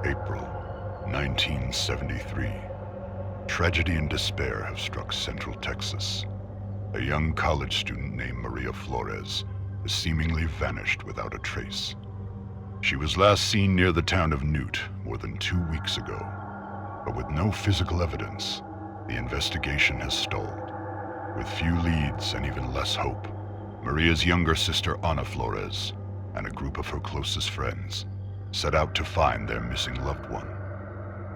April 1973. Tragedy and despair have struck Central Texas. A young college student named Maria Flores has seemingly vanished without a trace. She was last seen near the town of Newt more than 2 weeks ago, but with no physical evidence, the investigation has stalled. With few leads and even less hope, Maria's younger sister Ana Flores and a group of her closest friends set out to find their missing loved one.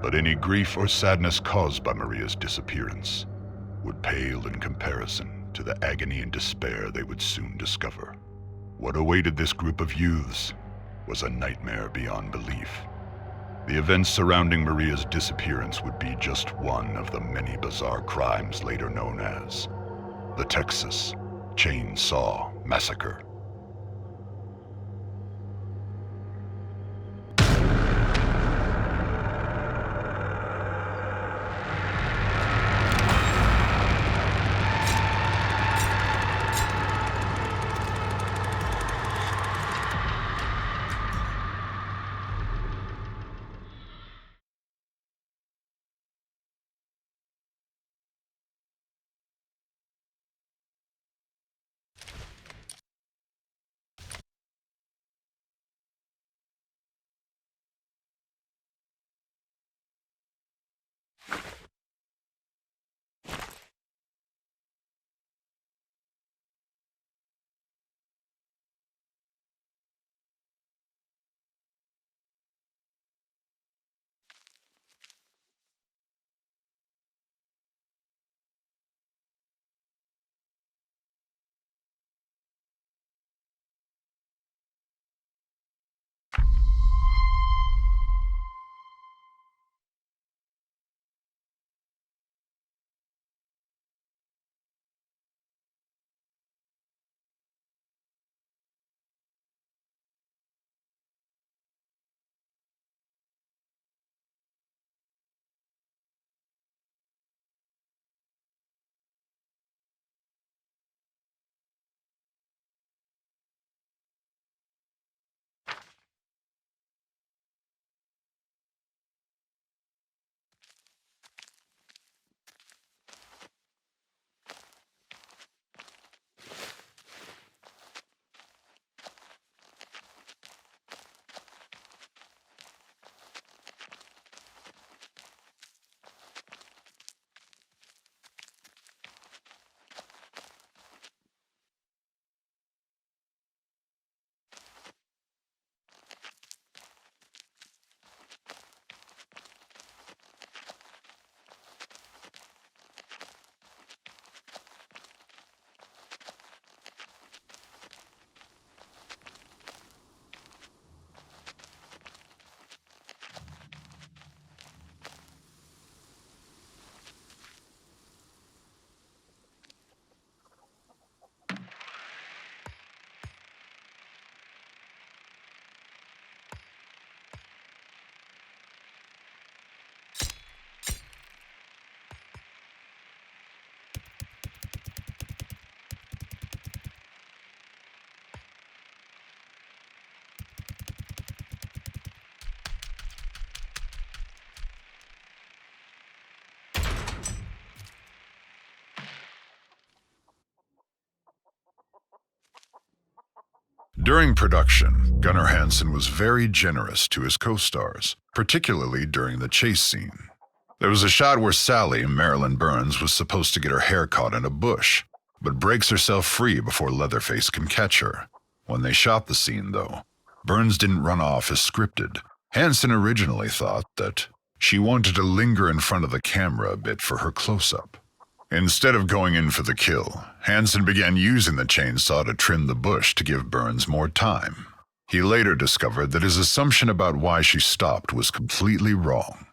But any grief or sadness caused by Maria's disappearance would pale in comparison to the agony and despair they would soon discover. What awaited this group of youths was a nightmare beyond belief. The events surrounding Maria's disappearance would be just one of the many bizarre crimes later known as the Texas Chainsaw Massacre. During production, Gunnar Hansen was very generous to his co-stars, particularly during the chase scene. There was a shot where Sally, Marilyn Burns, was supposed to get her hair caught in a bush, but breaks herself free before Leatherface can catch her. When they shot the scene, though, Burns didn't run off as scripted. Hansen originally thought that she wanted to linger in front of the camera a bit for her close-up. Instead of going in for the kill, Hansen began using the chainsaw to trim the bush to give Burns more time. He later discovered that his assumption about why she stopped was completely wrong.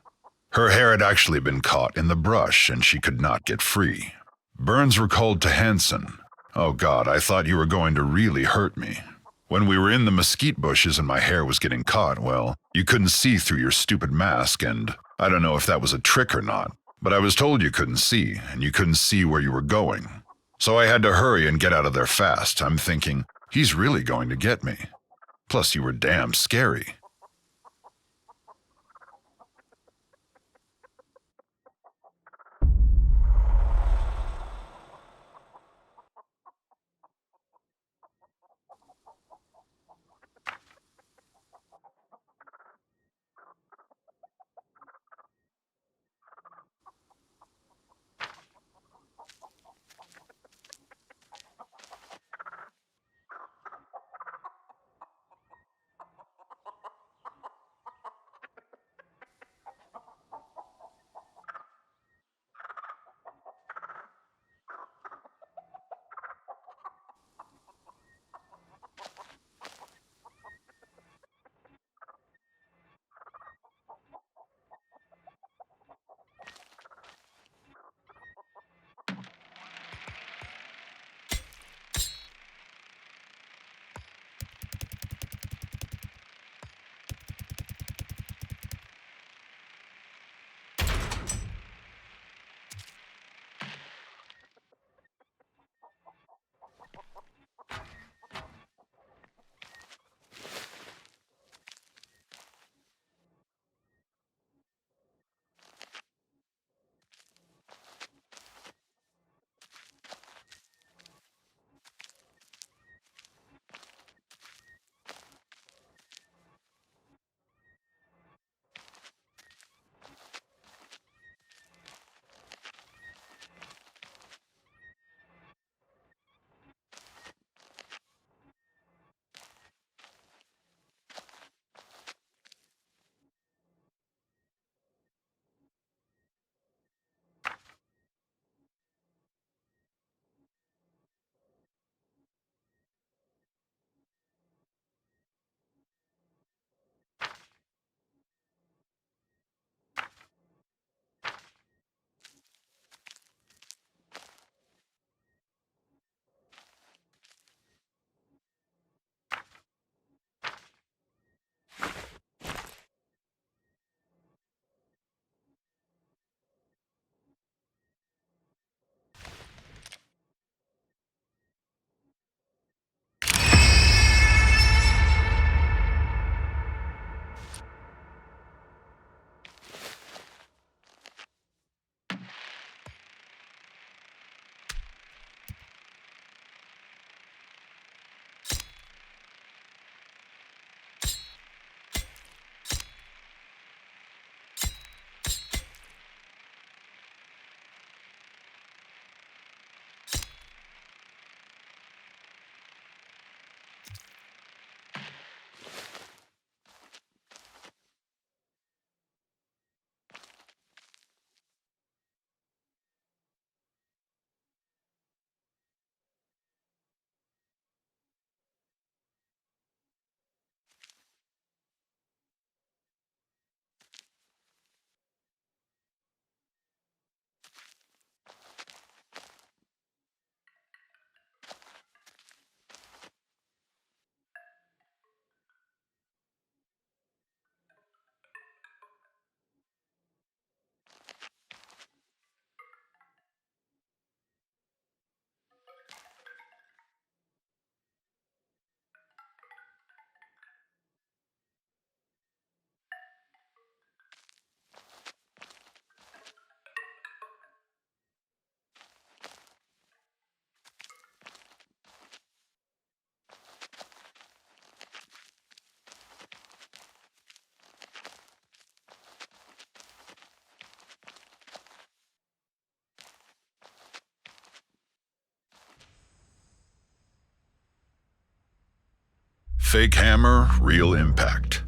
Her hair had actually been caught in the brush and she could not get free. Burns recalled to Hansen, "Oh God, I thought you were going to really hurt me. When we were in the mesquite bushes and my hair was getting caught, well, you couldn't see through your stupid mask and I don't know if that was a trick or not. But I was told you couldn't see, and you couldn't see where you were going. So I had to hurry and get out of there fast. I'm thinking, he's really going to get me. Plus, you were damn scary." Fake hammer, real impact.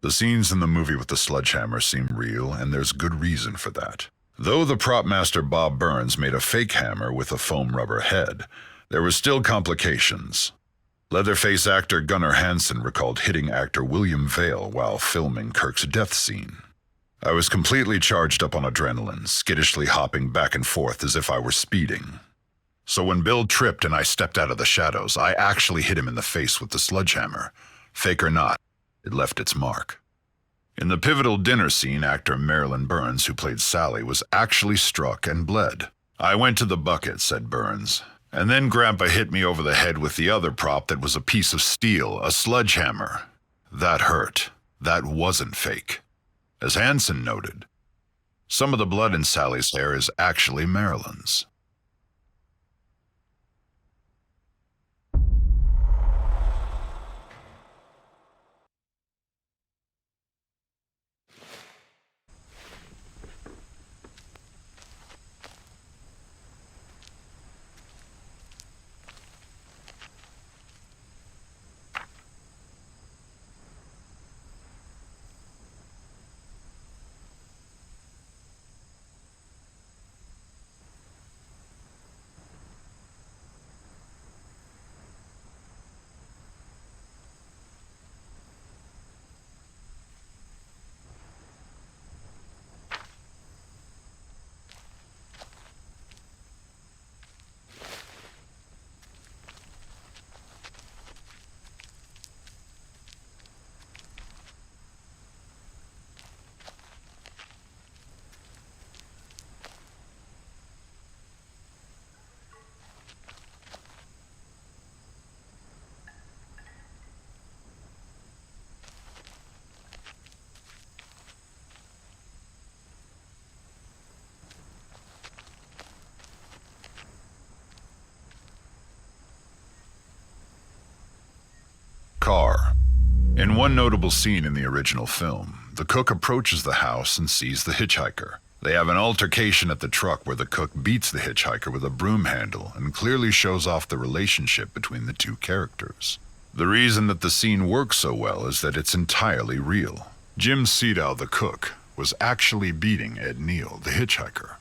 The scenes in the movie with the sledgehammer seem real, and there's good reason for that. Though the prop master Bob Burns made a fake hammer with a foam rubber head, there were still complications. Leatherface actor Gunnar Hansen recalled hitting actor William Vail while filming Kirk's death scene. I was completely charged up on adrenaline, skittishly hopping back and forth as if I were speeding. So when Bill tripped and I stepped out of the shadows, I actually hit him in the face with the sledgehammer. Fake or not, it left its mark. In the pivotal dinner scene, actor Marilyn Burns, who played Sally, was actually struck and bled. "I went to the bucket," said Burns, "and then Grandpa hit me over the head with the other prop that was a piece of steel, a sledgehammer. That hurt. That wasn't fake." As Hansen noted, some of the blood in Sally's hair is actually Marilyn's. Car. In one notable scene in the original film, the cook approaches the house and sees the hitchhiker. They have an altercation at the truck where the cook beats the hitchhiker with a broom handle and clearly shows off the relationship between the two characters. The reason that the scene works so well is that it's entirely real. Jim Sedow, the cook, was actually beating Ed Neal, the hitchhiker.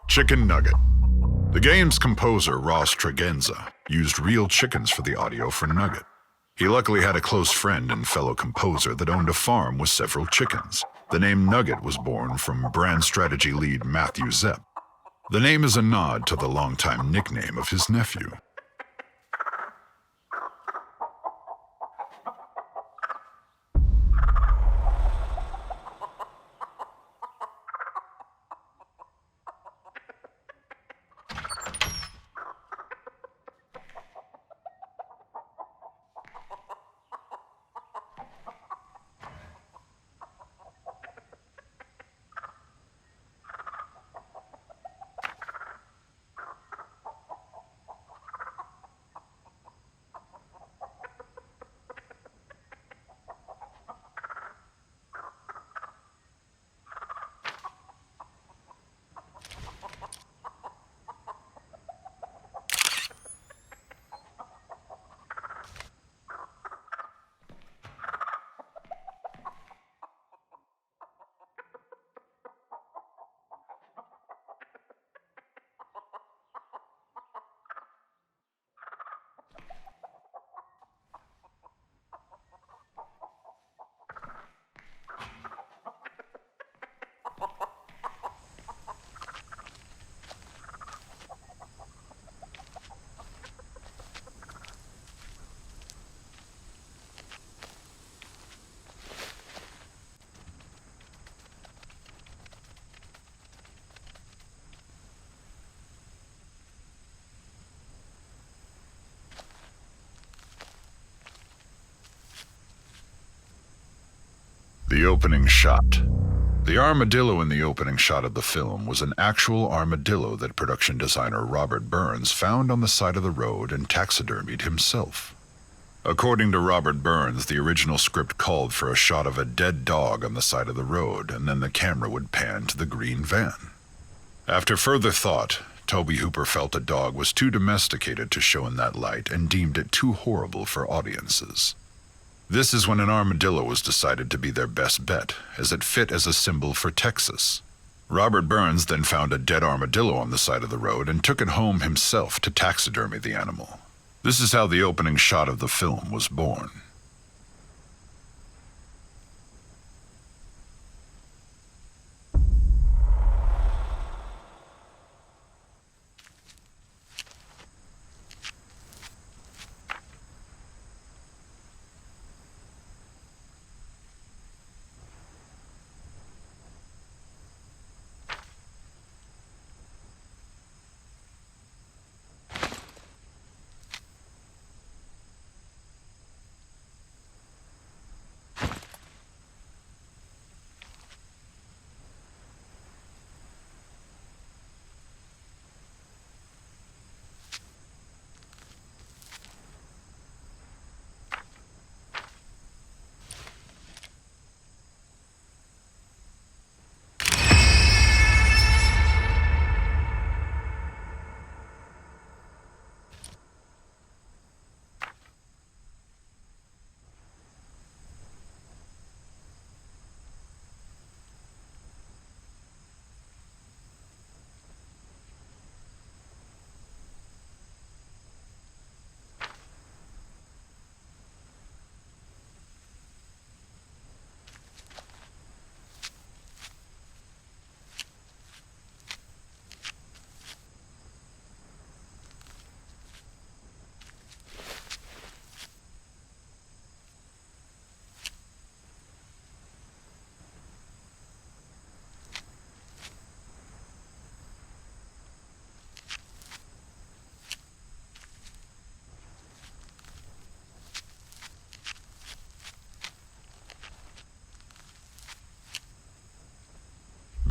Chicken Nugget. The game's composer, Ross Tregenza, used real chickens for the audio for Nugget. He luckily had a close friend and fellow composer that owned a farm with several chickens. The name Nugget was born from brand strategy lead Matthew Zepp. The name is a nod to the longtime nickname of his nephew. The opening shot. The armadillo in the opening shot of the film was an actual armadillo that production designer Robert Burns found on the side of the road and taxidermied himself. According to Robert Burns, the original script called for a shot of a dead dog on the side of the road, and then the camera would pan to the green van. After further thought, Tobe Hooper felt a dog was too domesticated to show in that light and deemed it too horrible for audiences. This is when an armadillo was decided to be their best bet, as it fit as a symbol for Texas. Robert Burns then found a dead armadillo on the side of the road and took it home himself to taxidermy the animal. This is how the opening shot of the film was born.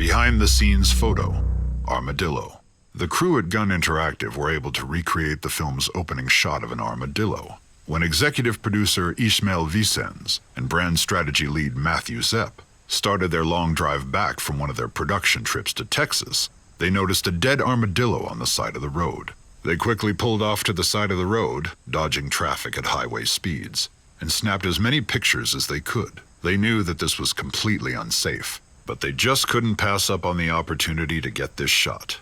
Behind-the-scenes photo, Armadillo. The crew at Gun Interactive were able to recreate the film's opening shot of an armadillo. When executive producer Ismael Vicens and brand strategy lead Matthew Zepp started their long drive back from one of their production trips to Texas, they noticed a dead armadillo on the side of the road. They quickly pulled off to the side of the road, dodging traffic at highway speeds, and snapped as many pictures as they could. They knew that this was completely unsafe, but they just couldn't pass up on the opportunity to get this shot.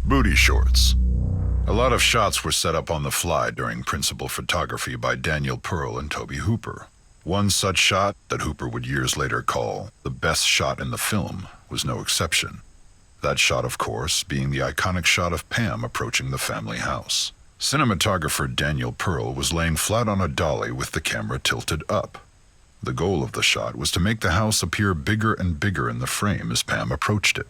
Booty shorts. A lot of shots were set up on the fly during principal photography by Daniel Pearl and Tobe Hooper. One such shot, that Hooper would years later call the best shot in the film, was no exception. That shot, of course, being the iconic shot of Pam approaching the family house. Cinematographer Daniel Pearl was laying flat on a dolly with the camera tilted up. The goal of the shot was to make the house appear bigger and bigger in the frame as Pam approached it.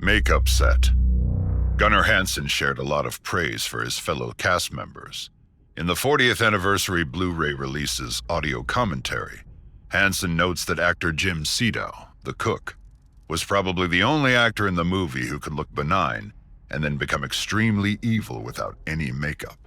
Makeup set. Gunnar Hansen shared a lot of praise for his fellow cast members. In the 40th anniversary Blu-ray release's audio commentary, Hansen notes that actor Jim Siedow, the cook, was probably the only actor in the movie who could look benign and then become extremely evil without any makeup.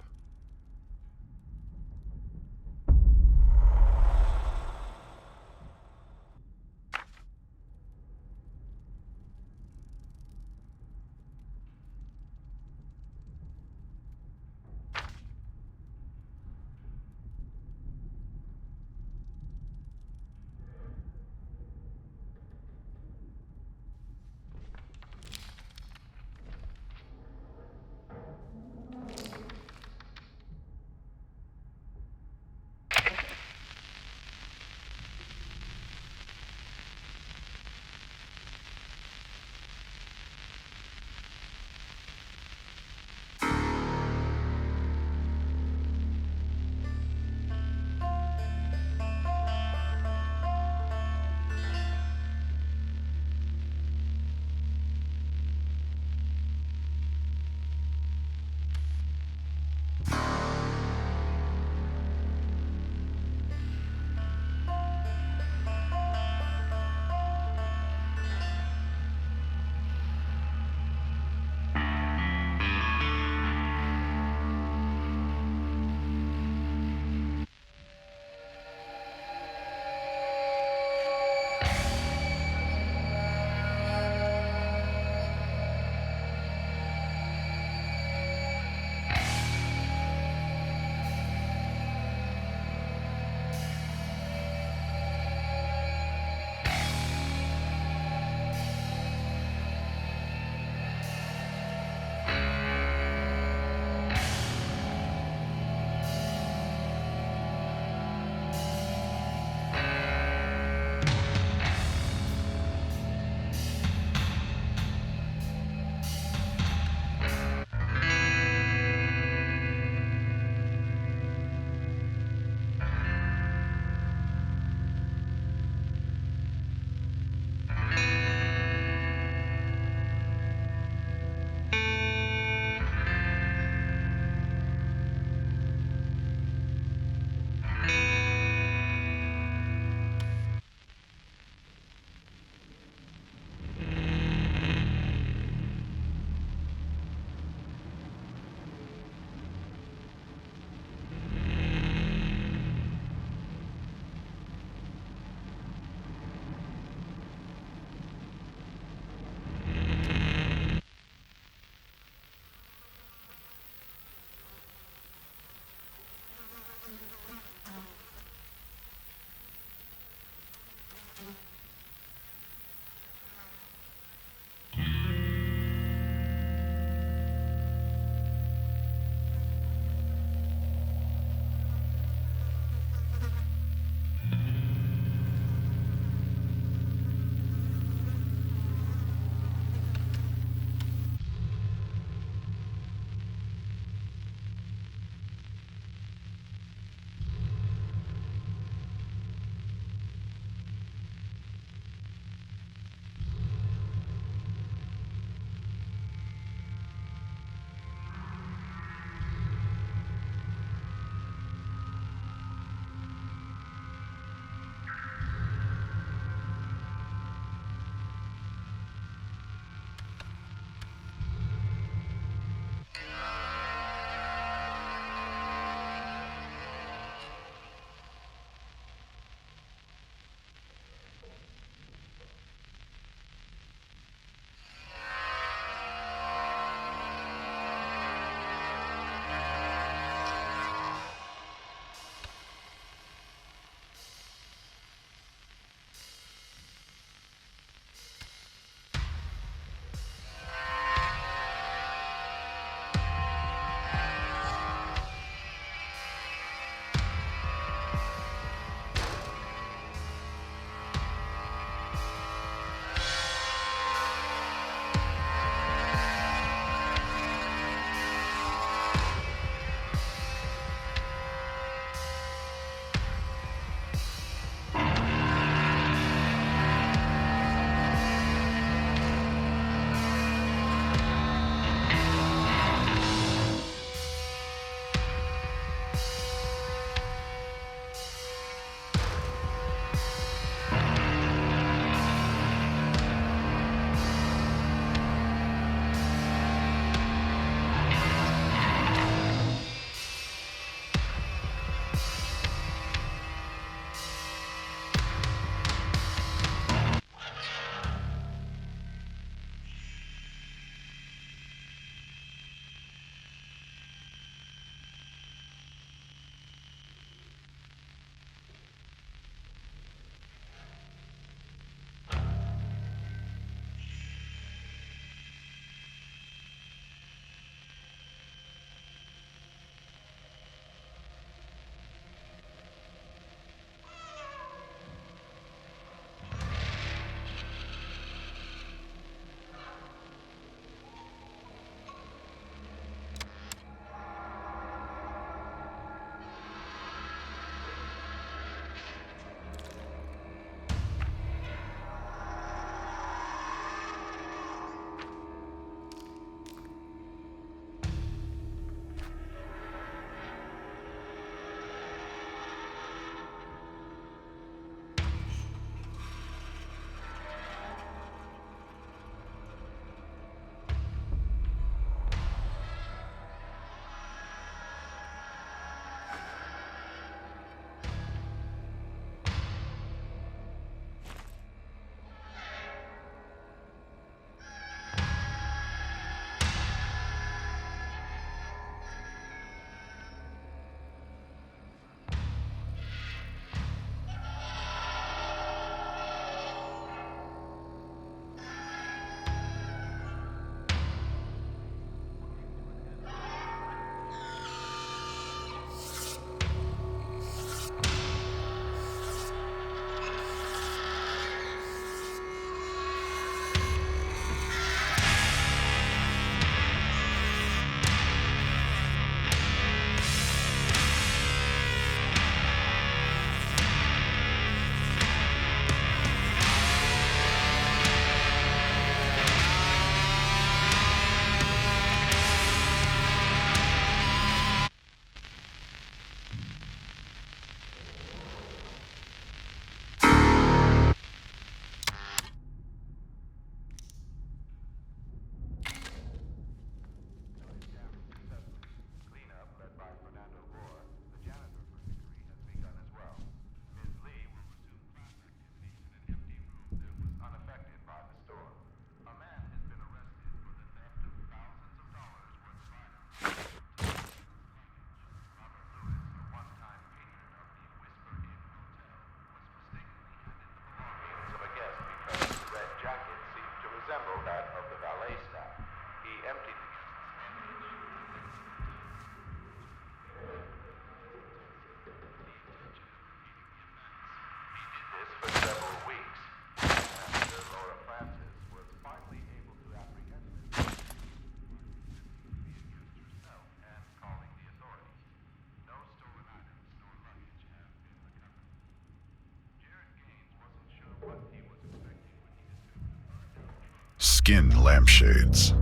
skin lampshades.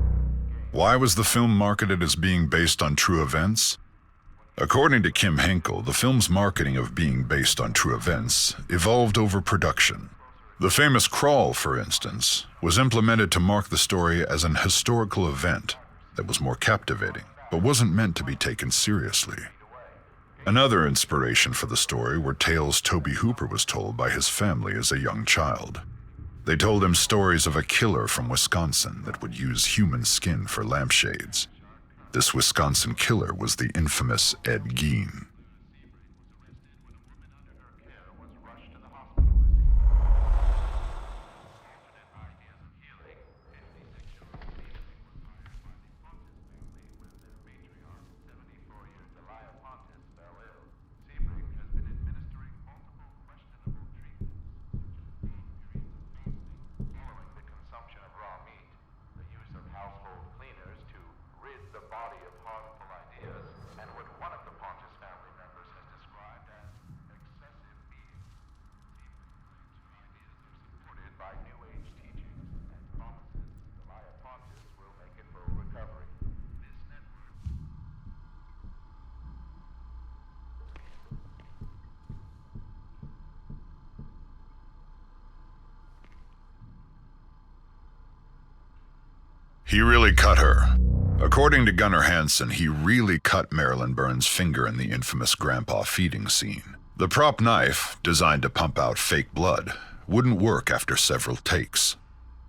Why was the film marketed as being based on true events? According to Kim Henkel, the film's marketing of being based on true events evolved over production. The famous crawl, for instance, was implemented to mark the story as an historical event that was more captivating, but wasn't meant to be taken seriously. Another inspiration for the story were tales Tobe Hooper was told by his family as a young child. They told him stories of a killer from Wisconsin that would use human skin for lampshades. This Wisconsin killer was the infamous Ed Gein. He really cut her. According to Gunnar Hansen, he really cut Marilyn Burns' finger in the infamous grandpa feeding scene. The prop knife, designed to pump out fake blood, wouldn't work after several takes.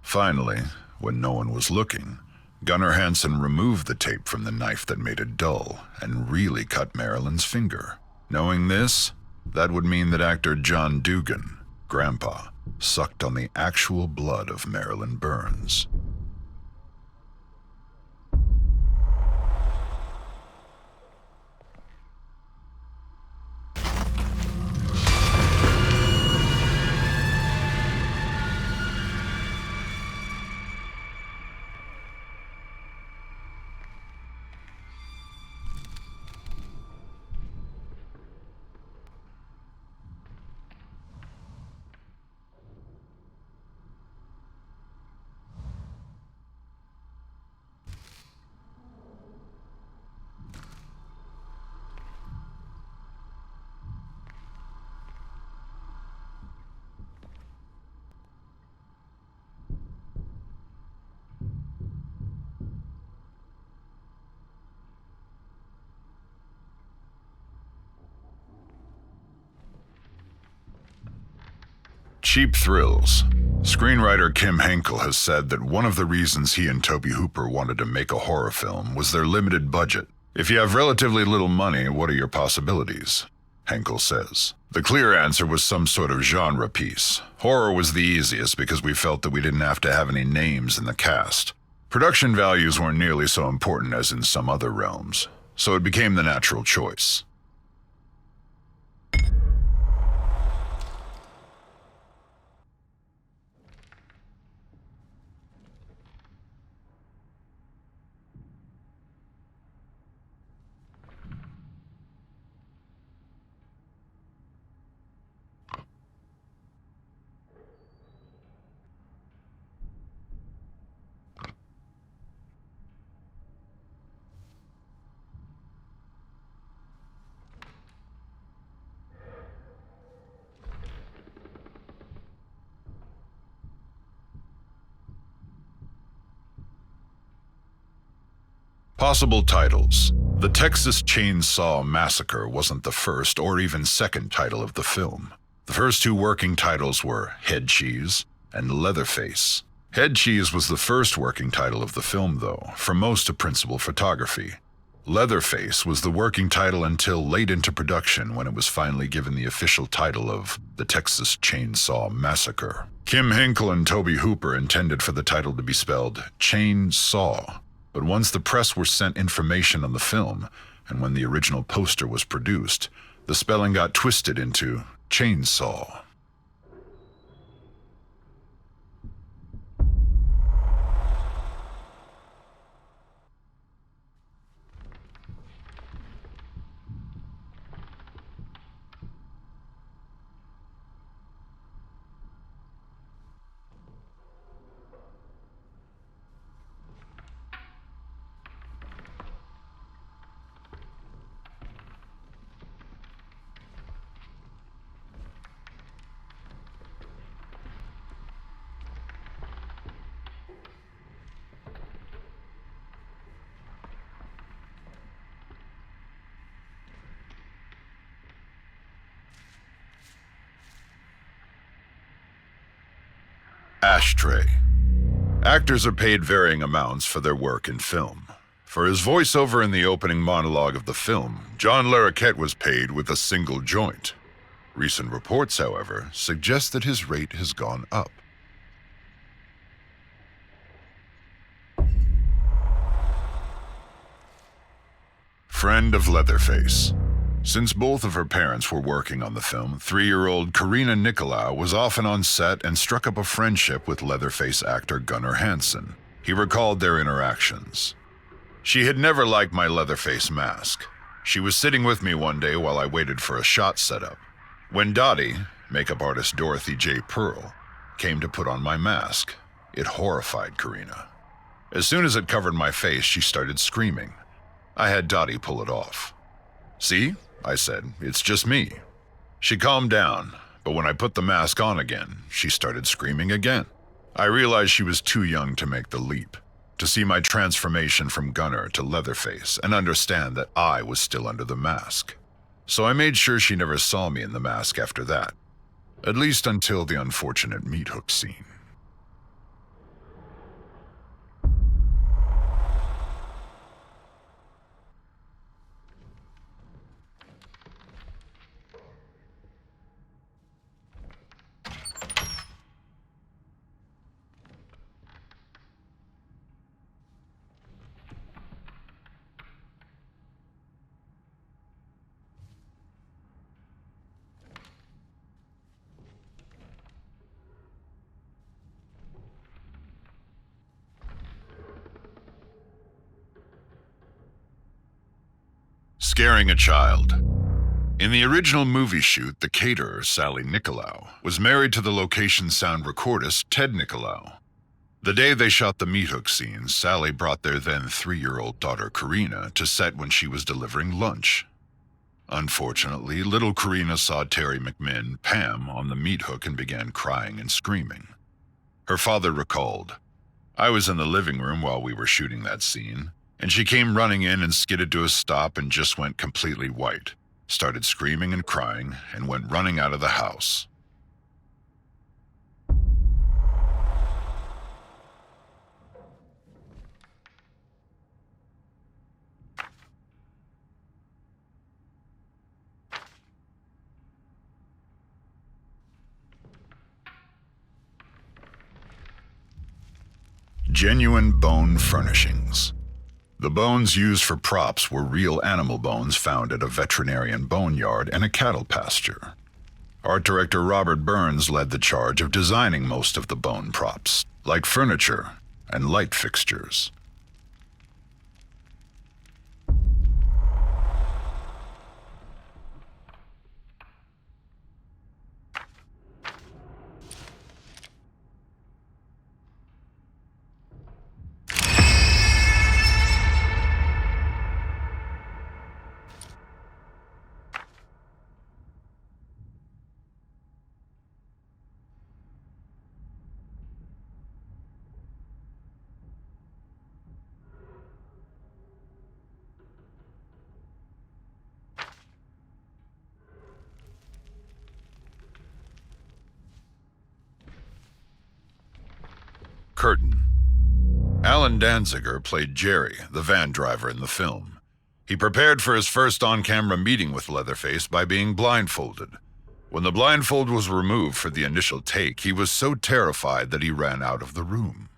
Finally, when no one was looking, Gunnar Hansen removed the tape from the knife that made it dull and really cut Marilyn's finger. Knowing this, that would mean that actor John Dugan, Grandpa, sucked on the actual blood of Marilyn Burns. Cheap thrills. Screenwriter Kim Henkel has said that one of the reasons he and Tobe Hooper wanted to make a horror film was their limited budget. If you have relatively little money, what are your possibilities? Henkel says. The clear answer was some sort of genre piece. Horror was the easiest because we felt that we didn't have to have any names in the cast. Production values weren't nearly so important as in some other realms, so it became the natural choice. Possible titles. The Texas Chainsaw Massacre wasn't the first or even second title of the film. The first two working titles were Head Cheese and Leatherface. Head Cheese was the first working title of the film, though, for most of principal photography. Leatherface was the working title until late into production when it was finally given the official title of The Texas Chainsaw Massacre. Kim Henkel and Tobe Hooper intended for the title to be spelled Chainsaw. But once the press were sent information on the film, and when the original poster was produced, the spelling got twisted into chainsaw. Ashtray. Actors are paid varying amounts for their work in film. For his voiceover in the opening monologue of the film, John Larroquette was paid with a single joint. Recent reports, however, suggest that his rate has gone up. Friend of Leatherface. Since both of her parents were working on the film, 3-year-old Karina Nicolau was often on set and struck up a friendship with Leatherface actor Gunnar Hansen. He recalled their interactions. She had never liked my Leatherface mask. She was sitting with me one day while I waited for a shot setup. When Dottie, makeup artist Dorothy J. Pearl, came to put on my mask, it horrified Karina. As soon as it covered my face, she started screaming. I had Dottie pull it off. "See?" I said, "it's just me." She calmed down, but when I put the mask on again, she started screaming again. I realized she was too young to make the leap, to see my transformation from Gunnar to Leatherface and understand that I was still under the mask. So I made sure she never saw me in the mask after that, at least until the unfortunate meat hook scene. Scaring a child. In the original movie shoot, the caterer, Sally Nicolau, was married to the location sound recordist, Ted Nicolau. The day they shot the meat hook scenes, Sally brought their then 3-year-old daughter, Karina, to set when she was delivering lunch. Unfortunately, little Karina saw Terry McMinn, Pam, on the meat hook and began crying and screaming. Her father recalled, "I was in the living room while we were shooting that scene, and she came running in and skidded to a stop and just went completely white, started screaming and crying, and went running out of the house." Genuine bone furnishings. The bones used for props were real animal bones found at a veterinarian boneyard and a cattle pasture. Art director Robert Burns led the charge of designing most of the bone props, like furniture and light fixtures. Curtain. Alan Danziger played Jerry, the van driver in the film. He prepared for his first on-camera meeting with Leatherface by being blindfolded. When the blindfold was removed for the initial take, he was so terrified that he ran out of the room.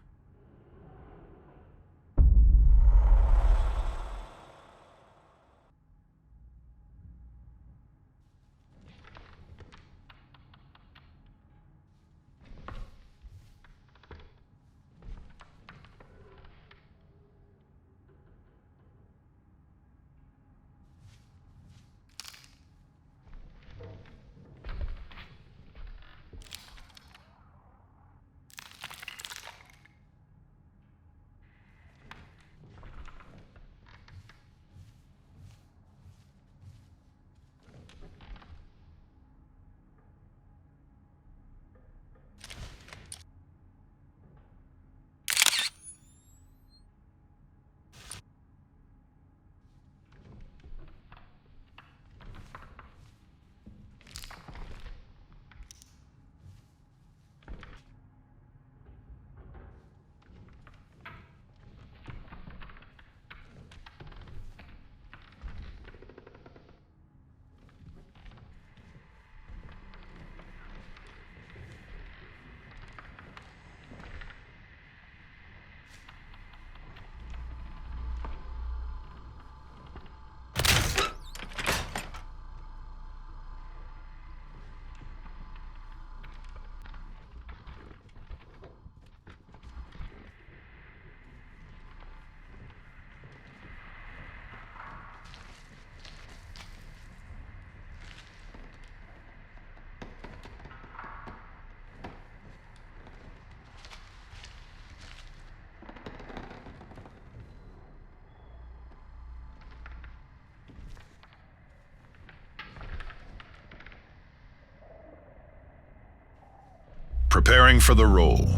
Preparing for the role.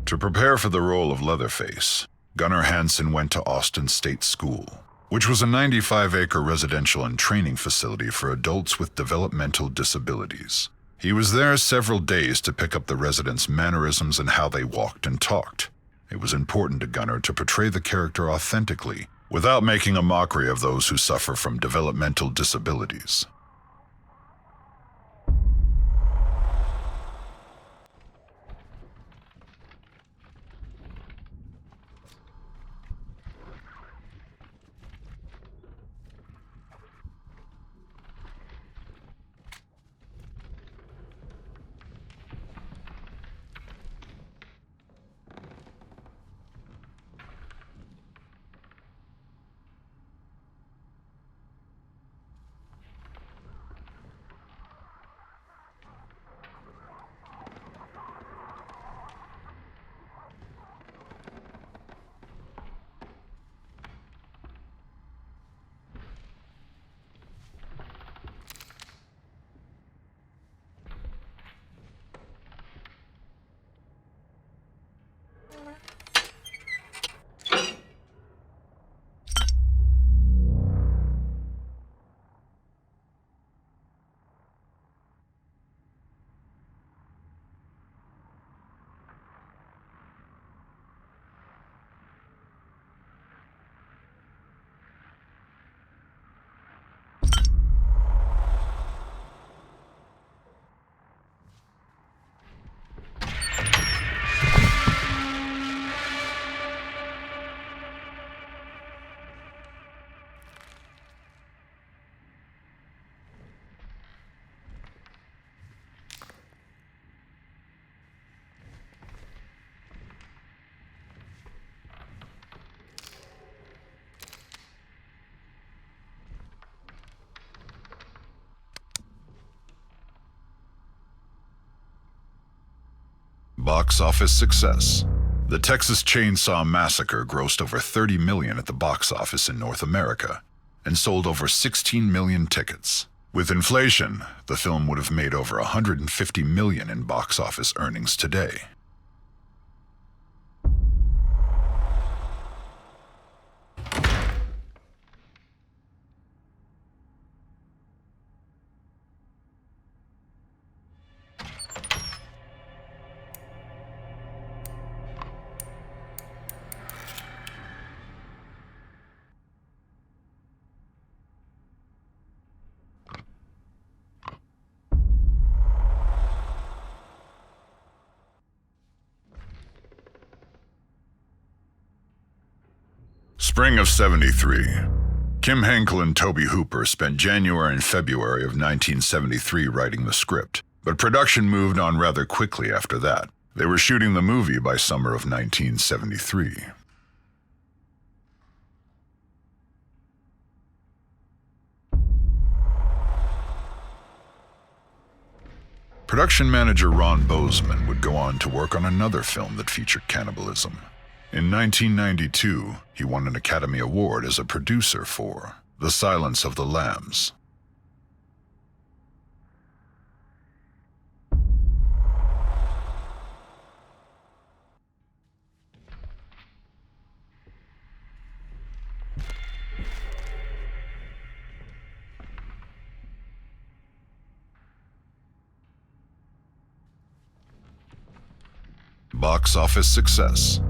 To prepare for the role of Leatherface, Gunnar Hansen went to Austin State School, which was a 95-acre residential and training facility for adults with developmental disabilities. He was there several days to pick up the residents' mannerisms and how they walked and talked. It was important to Gunnar to portray the character authentically, without making a mockery of those who suffer from developmental disabilities. Box office success. The Texas Chainsaw Massacre grossed over $30 million at the box office in North America and sold over 16 million tickets. With inflation, the film would have made over $150 million in box office earnings today. Spring of '73. Kim Henkel and Tobe Hooper spent January and February of 1973 writing the script, but production moved on rather quickly after that. They were shooting the movie by summer of 1973. Production manager Ron Bozeman would go on to work on another film that featured cannibalism. In 1992, he won an Academy Award as a producer for The Silence of the Lambs. Box office success.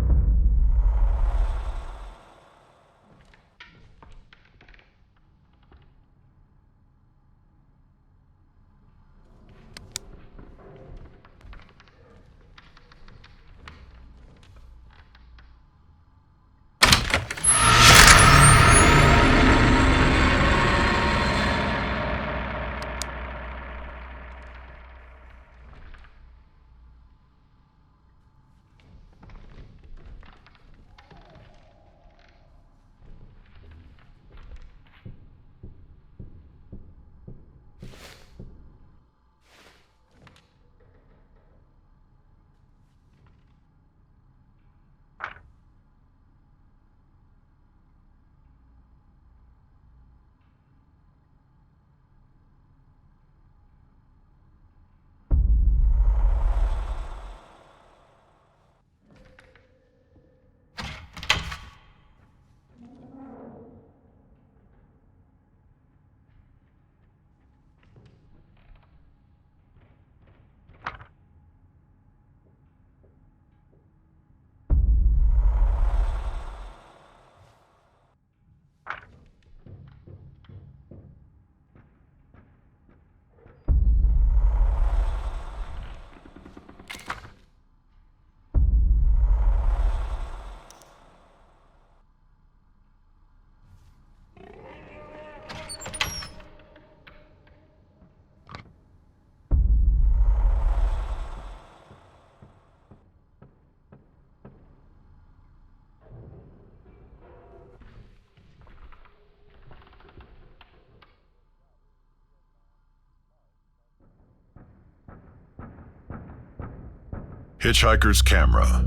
Hitchhiker's camera.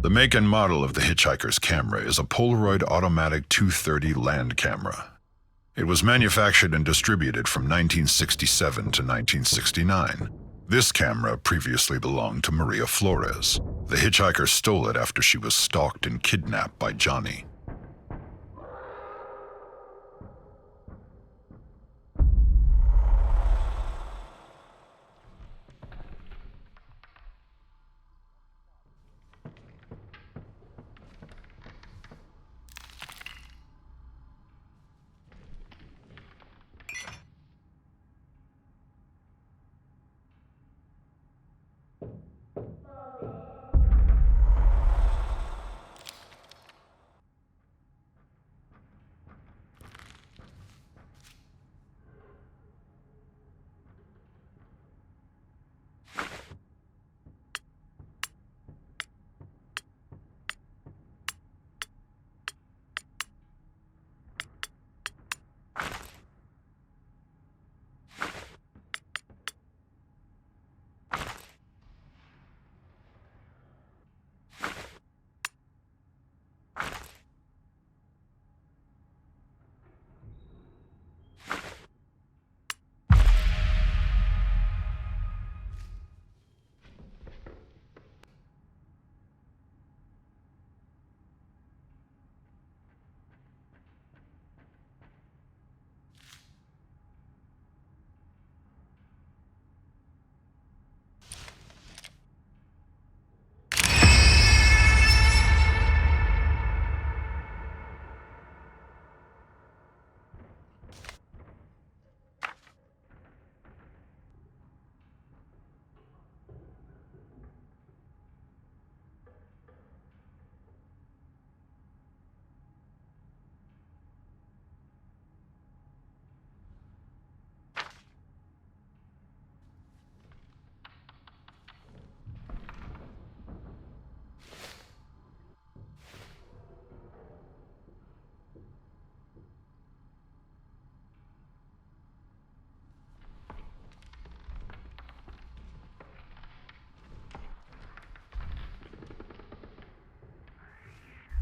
The make and model of the Hitchhiker's camera is a Polaroid automatic 230 land camera. It was manufactured and distributed from 1967 to 1969. This camera previously belonged to Maria Flores. The hitchhiker stole it after she was stalked and kidnapped by Johnny.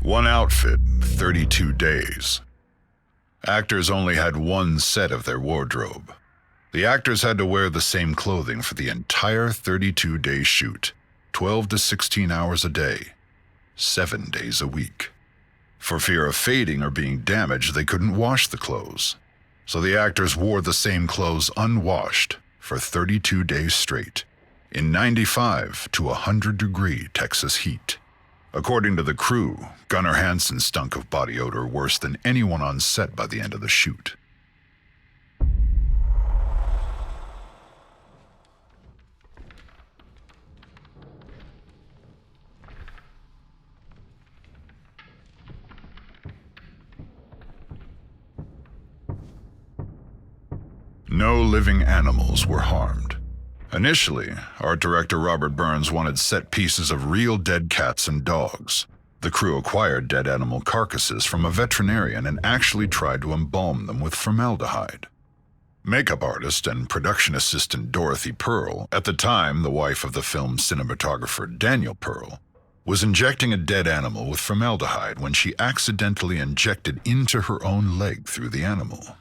One outfit, 32 days. Actors only had one set of their wardrobe. The actors had to wear the same clothing for the entire 32-day shoot, 12 to 16 hours a day, 7 days a week. For fear of fading or being damaged, they couldn't wash the clothes. So the actors wore the same clothes unwashed for 32 days straight, in 95 to 100-degree Texas heat. According to the crew, Gunnar Hansen stunk of body odor worse than anyone on set by the end of the shoot. No living animals were harmed. Initially, art director Robert Burns wanted set pieces of real dead cats and dogs. The crew acquired dead animal carcasses from a veterinarian and actually tried to embalm them with formaldehyde. Makeup artist and production assistant Dorothy Pearl, at the time the wife of the film's cinematographer Daniel Pearl, was injecting a dead animal with formaldehyde when she accidentally injected into her own leg through the animal.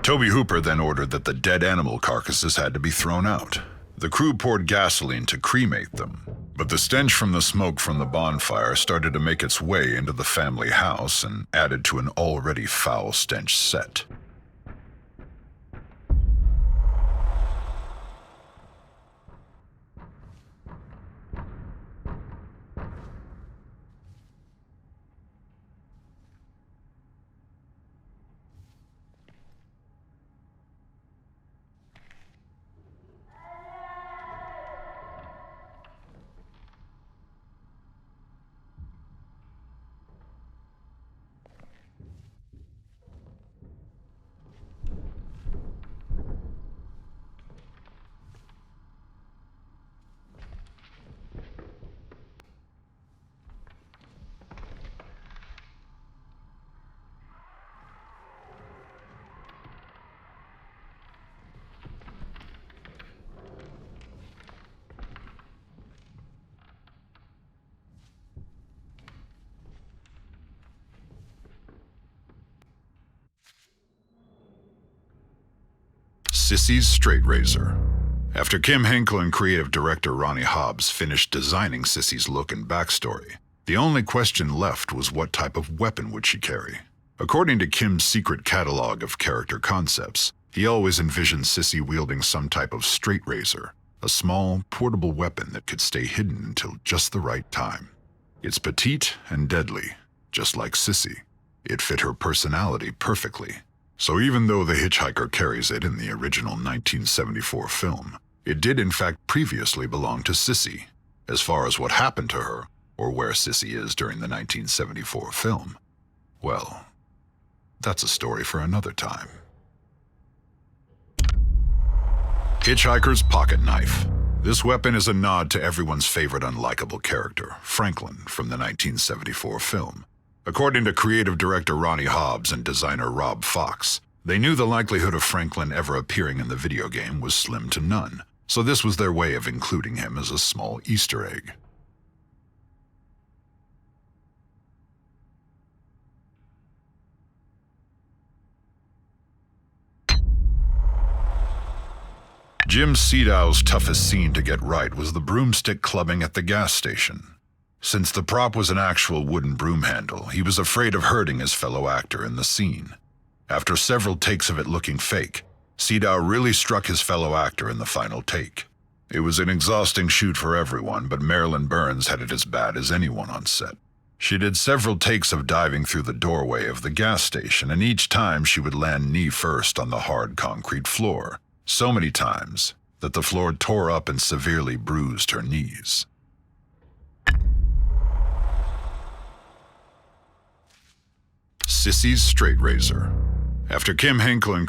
Toby Hooper then ordered that the dead animal carcasses had to be thrown out. The crew poured gasoline to cremate them, but the stench from the smoke from the bonfire started to make its way into the family house and added to an already foul stench set. Sissy's straight razor. After Kim Henkel and creative director Ronnie Hobbs finished designing Sissy's look and backstory, the only question left was what type of weapon would she carry. According to Kim's secret catalog of character concepts, he always envisioned Sissy wielding some type of straight razor, a small, portable weapon that could stay hidden until just the right time. It's petite and deadly, just like Sissy. It fit her personality perfectly. So even though the hitchhiker carries it in the original 1974 film, it did in fact previously belong to Sissy. As far as what happened to her, or where Sissy is during the 1974 film, well, that's a story for another time. Hitchhiker's pocket knife. This weapon is a nod to everyone's favorite unlikable character, Franklin, from the 1974 film. According to creative director Ronnie Hobbs and designer Rob Fox, they knew the likelihood of Franklin ever appearing in the video game was slim to none, so this was their way of including him as a small Easter egg. Jim Sedow's toughest scene to get right was the broomstick clubbing at the gas station. Since the prop was an actual wooden broom handle, he was afraid of hurting his fellow actor in the scene. After several takes of it looking fake, Sedow really struck his fellow actor in the final take. It was an exhausting shoot for everyone, but Marilyn Burns had it as bad as anyone on set. She did several takes of diving through the doorway of the gas station, and each time she would land knee first on the hard concrete floor, so many times that the floor tore up and severely bruised her knees. Sissy's straight razor. After Kim Henkel and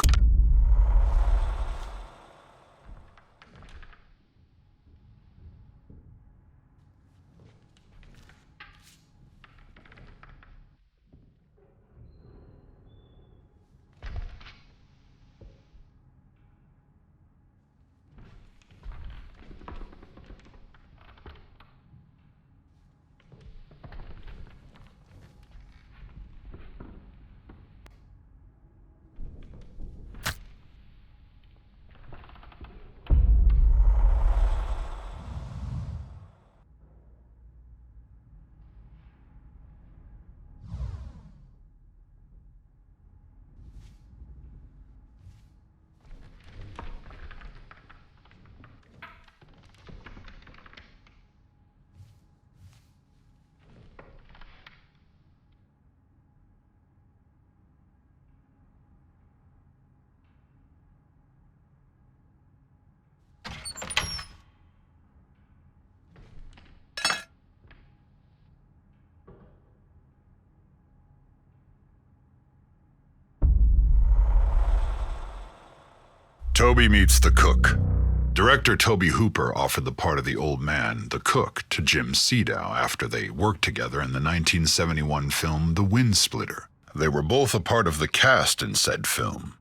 Toby Meets the Cook. Director Tobe Hooper offered the part of the old man, the cook, to Jim Sedow after they worked together in the 1971 film The Wind Splitter. They were both a part of the cast in said film.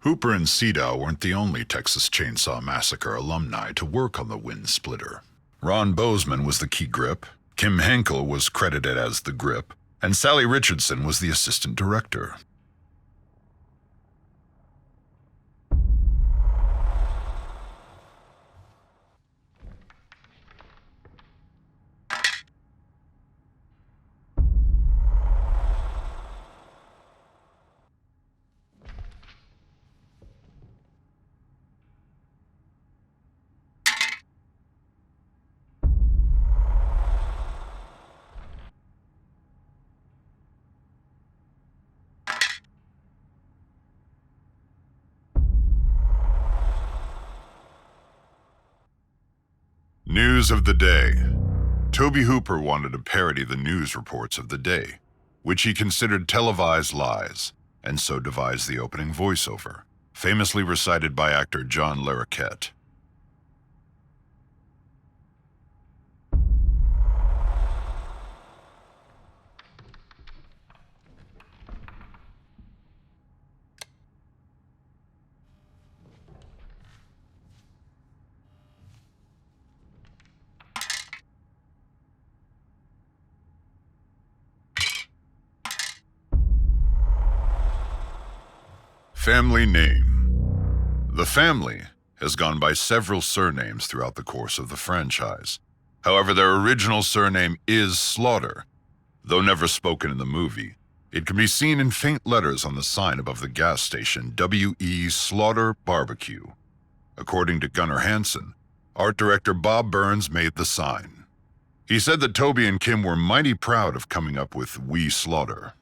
Hooper and Sedow weren't the only Texas Chainsaw Massacre alumni to work on The Wind Splitter. Ron Bozeman was the key grip, Kim Henkel was credited as the grip, and Sally Richardson was the assistant director. News of the day. Tobe Hooper wanted to parody the news reports of the day, which he considered televised lies, and so devised the opening voiceover, famously recited by actor John Larroquette. Family name. The family has gone by several surnames throughout the course of the franchise. However, their original surname is Slaughter. Though never spoken in the movie, it can be seen in faint letters on the sign above the gas station, W.E. Slaughter Barbecue. According to Gunnar Hansen, art director Bob Burns made the sign. He said that Toby and Kim were mighty proud of coming up with We Slaughter.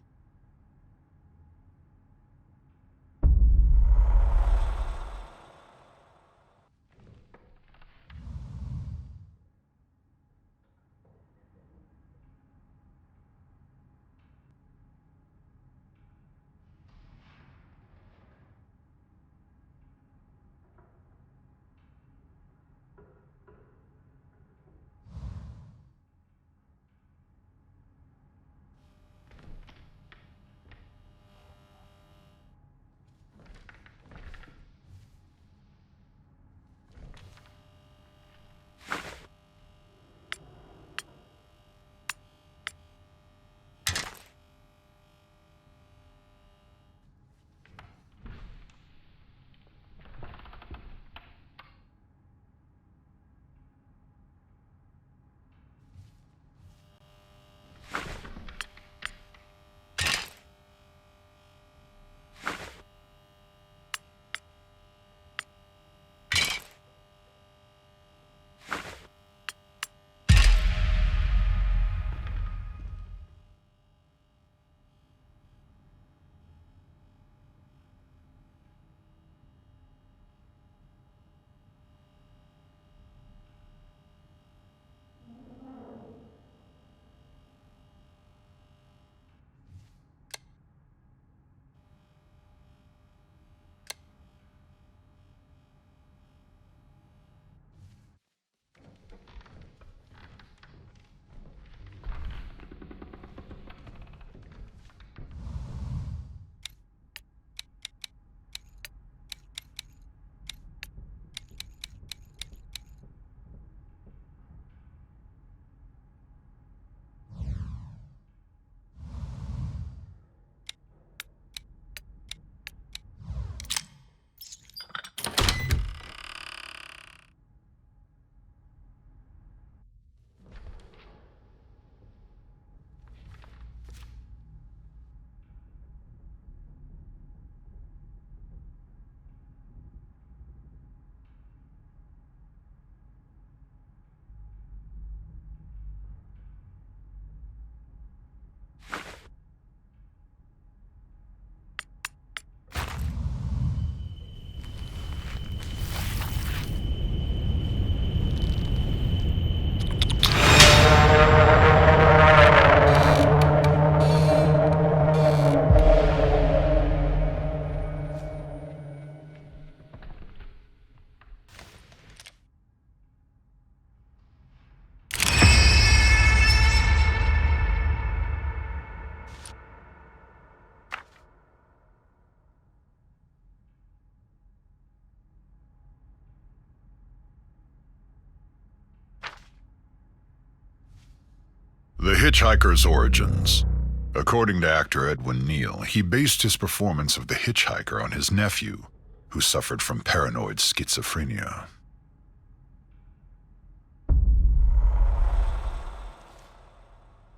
The Hitchhiker's Origins. According to actor Edwin Neal, he based his performance of the hitchhiker on his nephew, who suffered from paranoid schizophrenia.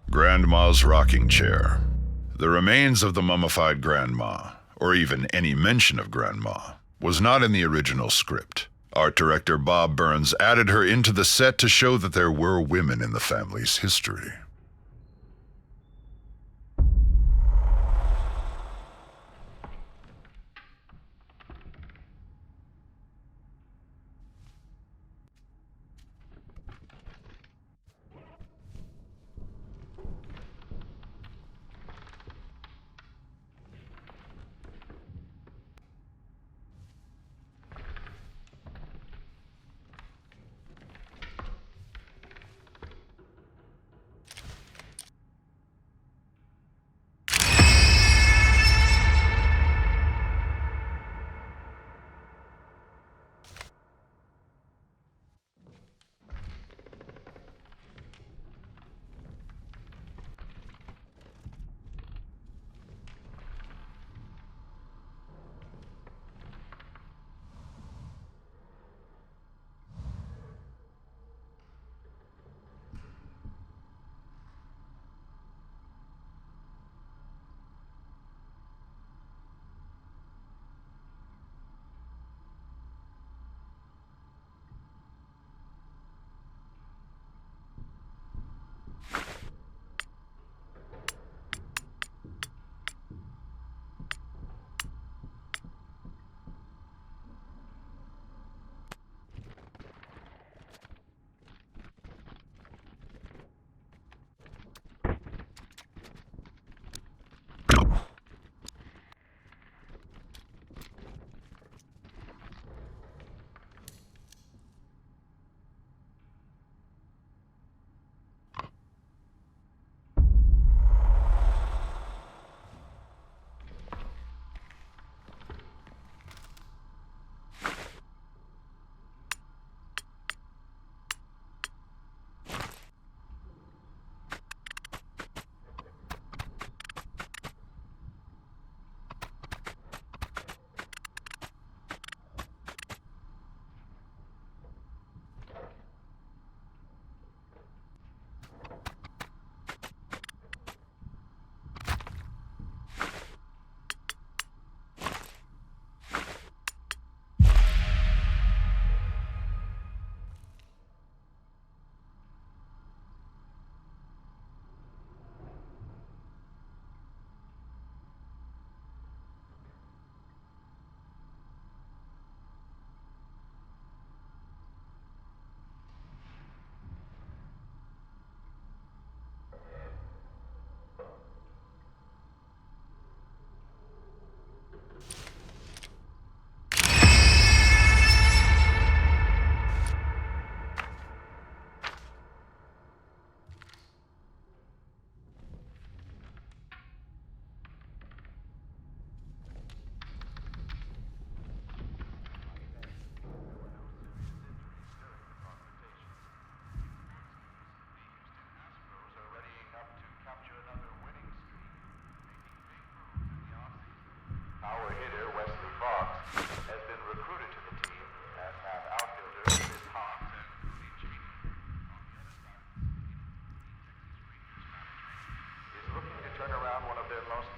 Grandma's rocking chair. The remains of the mummified grandma, or even any mention of grandma, was not in the original script. Art director Bob Burns added her into the set to show that there were women in the family's history.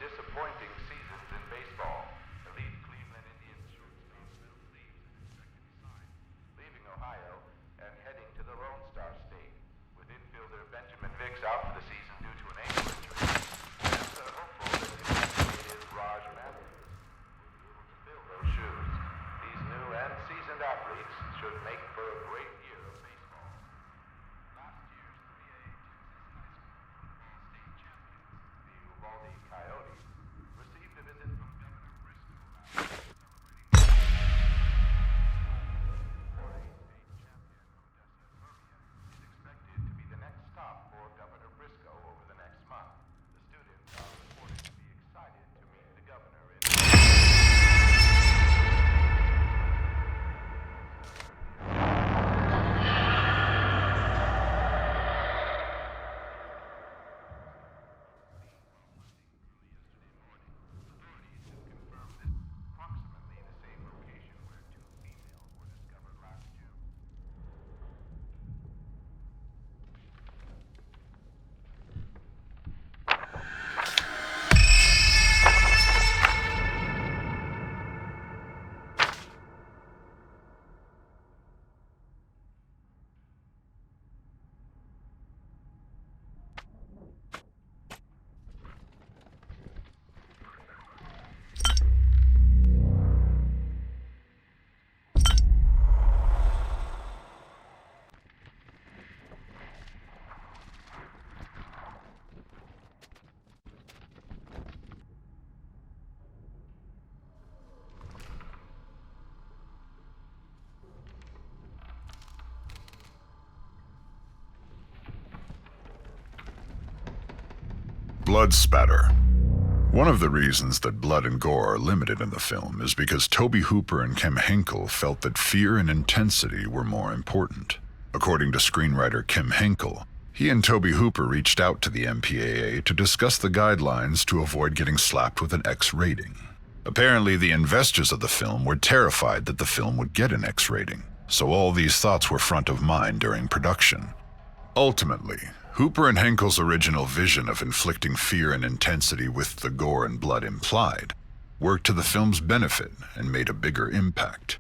disappointing seasons in baseball. Elite Cleveland Indians shortstop Bill Cleveland expected to sign, leaving Ohio and heading to the Lone Star State, with infielder Benjamin Vicks out for the season due to an ankle injury. Fans are hopeful that new Raj Mathis will be able to fill those shoes. These new and seasoned athletes should make for a great year of baseball. Last year's 3A Texas High School football state champions, the Uvalde Coyotes, received a visit from Governor Briscoe last year celebrating 4A state champion Odessa is expected to be the next stop for Governor Briscoe over the next month. The students are reported to be excited to meet the governor in approximately the same location where two females were discovered last June. Blood spatter. One of the reasons that blood and gore are limited in the film is because Tobe Hooper and Kim Henkel felt that fear and intensity were more important. According to screenwriter Kim Henkel, he and Tobe Hooper reached out to the MPAA to discuss the guidelines to avoid getting slapped with an X rating. Apparently, the investors of the film were terrified that the film would get an X rating, so all these thoughts were front of mind during production. Ultimately, Hooper and Henkel's original vision of inflicting fear and intensity with the gore and blood implied worked to the film's benefit and made a bigger impact.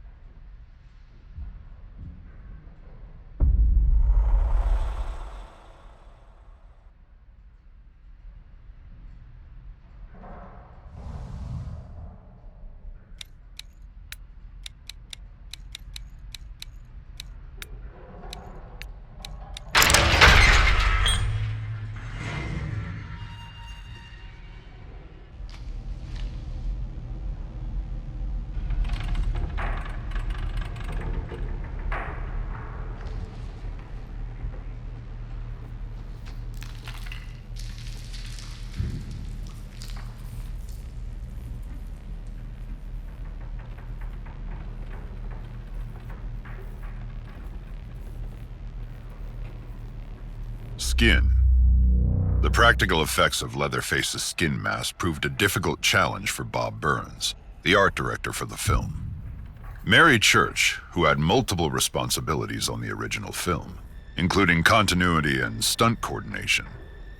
Skin. The practical effects of Leatherface's skin mask proved a difficult challenge for Bob Burns, the art director for the film. Mary Church, who had multiple responsibilities on the original film, including continuity and stunt coordination,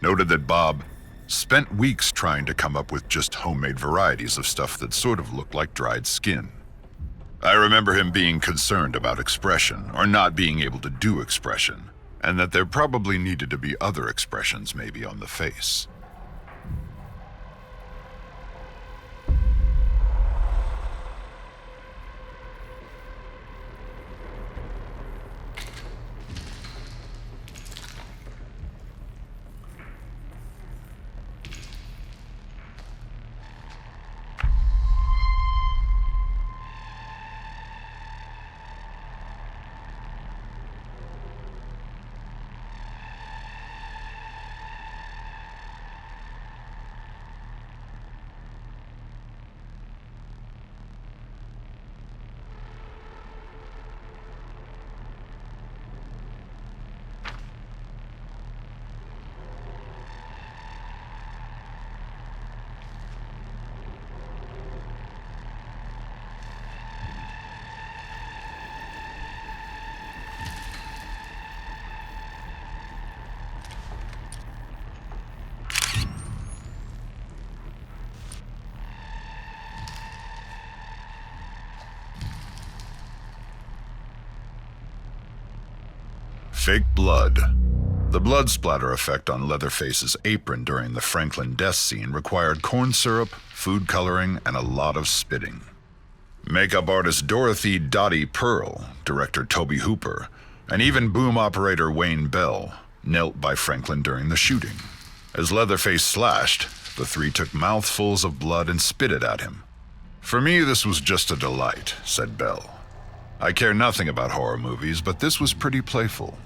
noted that Bob spent weeks trying to come up with just homemade varieties of stuff that sort of looked like dried skin. I remember him being concerned about expression, or not being able to do expression, and that there probably needed to be other expressions maybe on the face. Fake blood. The blood splatter effect on Leatherface's apron during the Franklin death scene required corn syrup, food coloring, and a lot of spitting. Makeup artist Dorothy Dottie Pearl, director Tobe Hooper, and even boom operator Wayne Bell knelt by Franklin during the shooting. As Leatherface slashed, the three took mouthfuls of blood and spit it at him. "For me, this was just a delight," said Bell. "I care nothing about horror movies, but this was pretty playful."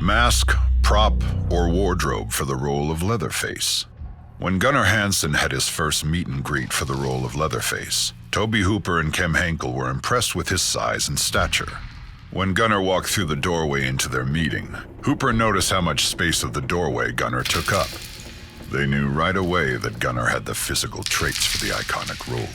Mask, prop, or wardrobe for the role of Leatherface. When Gunnar Hansen had his first meet and greet for the role of Leatherface, Tobe Hooper and Kem Henkel were impressed with his size and stature. When Gunnar walked through the doorway into their meeting, Hooper noticed how much space of the doorway Gunnar took up. They knew right away that Gunnar had the physical traits for the iconic role.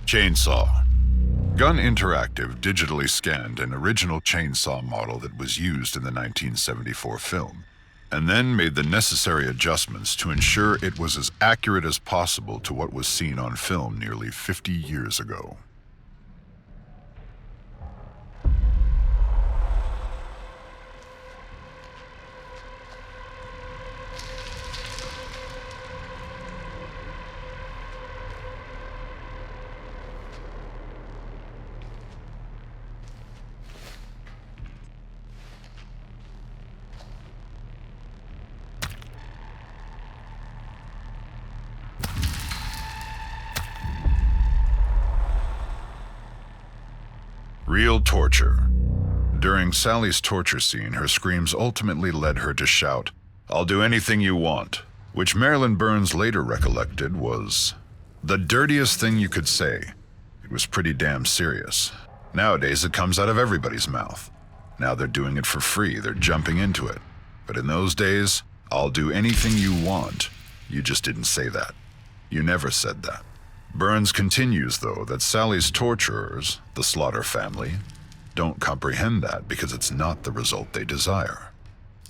Chainsaw. Gun Interactive digitally scanned an original chainsaw model that was used in the 1974 film, and then made the necessary adjustments to ensure it was as accurate as possible to what was seen on film nearly 50 years ago. Real torture. During Sally's torture scene, her screams ultimately led her to shout, "I'll do anything you want," which Marilyn Burns later recollected was the dirtiest thing you could say. It was pretty damn serious. Nowadays, it comes out of everybody's mouth. Now they're doing it for free, they're jumping into it. But in those days, "I'll do anything you want," you just didn't say that. You never said that. Burns continues, though, that Sally's torturers, the Slaughter family, don't comprehend that because it's not the result they desire.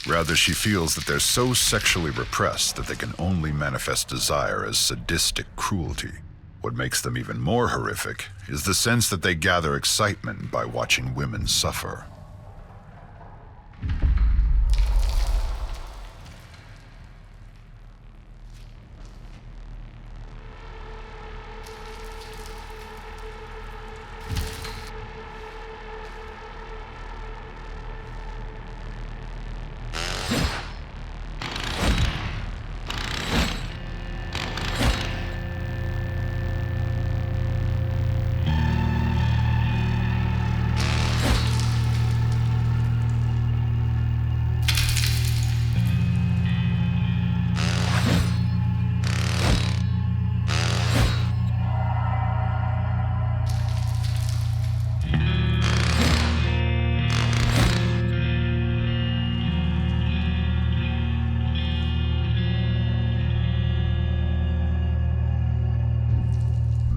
Rather, she feels that they're so sexually repressed that they can only manifest desire as sadistic cruelty. What makes them even more horrific is the sense that they gather excitement by watching women suffer.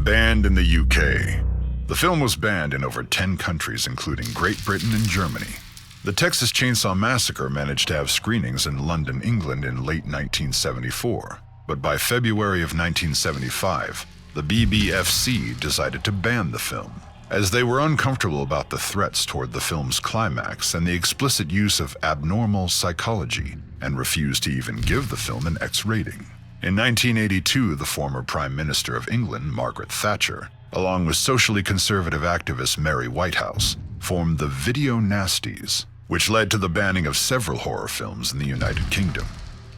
Banned in the UK. The film was banned in over 10 countries, including Great Britain and Germany. The Texas Chainsaw Massacre managed to have screenings in London, England in late 1974, but by February of 1975, the BBFC decided to ban the film, as they were uncomfortable about the threats toward the film's climax and the explicit use of abnormal psychology, and refused to even give the film an X rating. In 1982, the former Prime Minister of England, Margaret Thatcher, along with socially conservative activist Mary Whitehouse, formed the Video Nasties, which led to the banning of several horror films in the United Kingdom.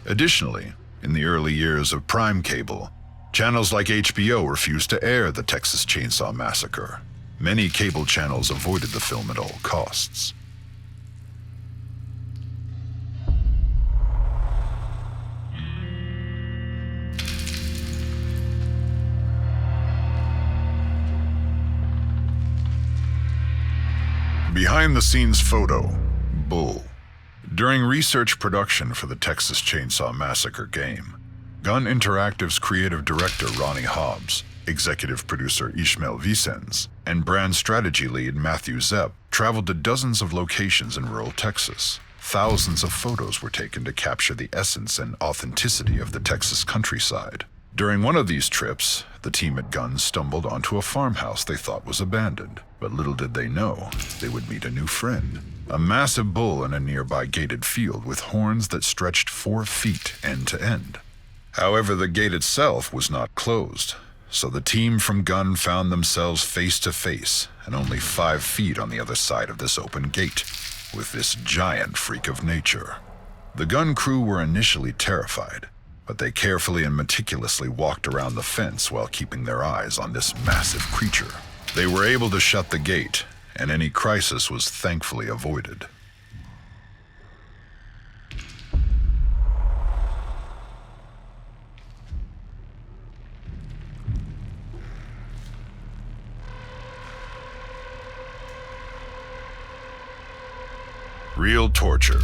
Additionally, in the early years of Prime Cable, channels like HBO refused to air the Texas Chainsaw Massacre. Many cable channels avoided the film at all costs. Behind-the-scenes photo, Bull. During research production for the Texas Chainsaw Massacre game, Gun Interactive's creative director Ronnie Hobbs, executive producer Ishmael Vicens, and brand strategy lead Matthew Zepp traveled to dozens of locations in rural Texas. Thousands of photos were taken to capture the essence and authenticity of the Texas countryside. During one of these trips, the team at Gun stumbled onto a farmhouse they thought was abandoned, but little did they know they would meet a new friend. A massive bull in a nearby gated field with horns that stretched 4 feet end to end. However, the gate itself was not closed, so the team from Gun found themselves face to face and only 5 feet on the other side of this open gate, with this giant freak of nature. The Gun crew were initially terrified, but they carefully and meticulously walked around the fence while keeping their eyes on this massive creature. They were able to shut the gate, and any crisis was thankfully avoided. Real torture.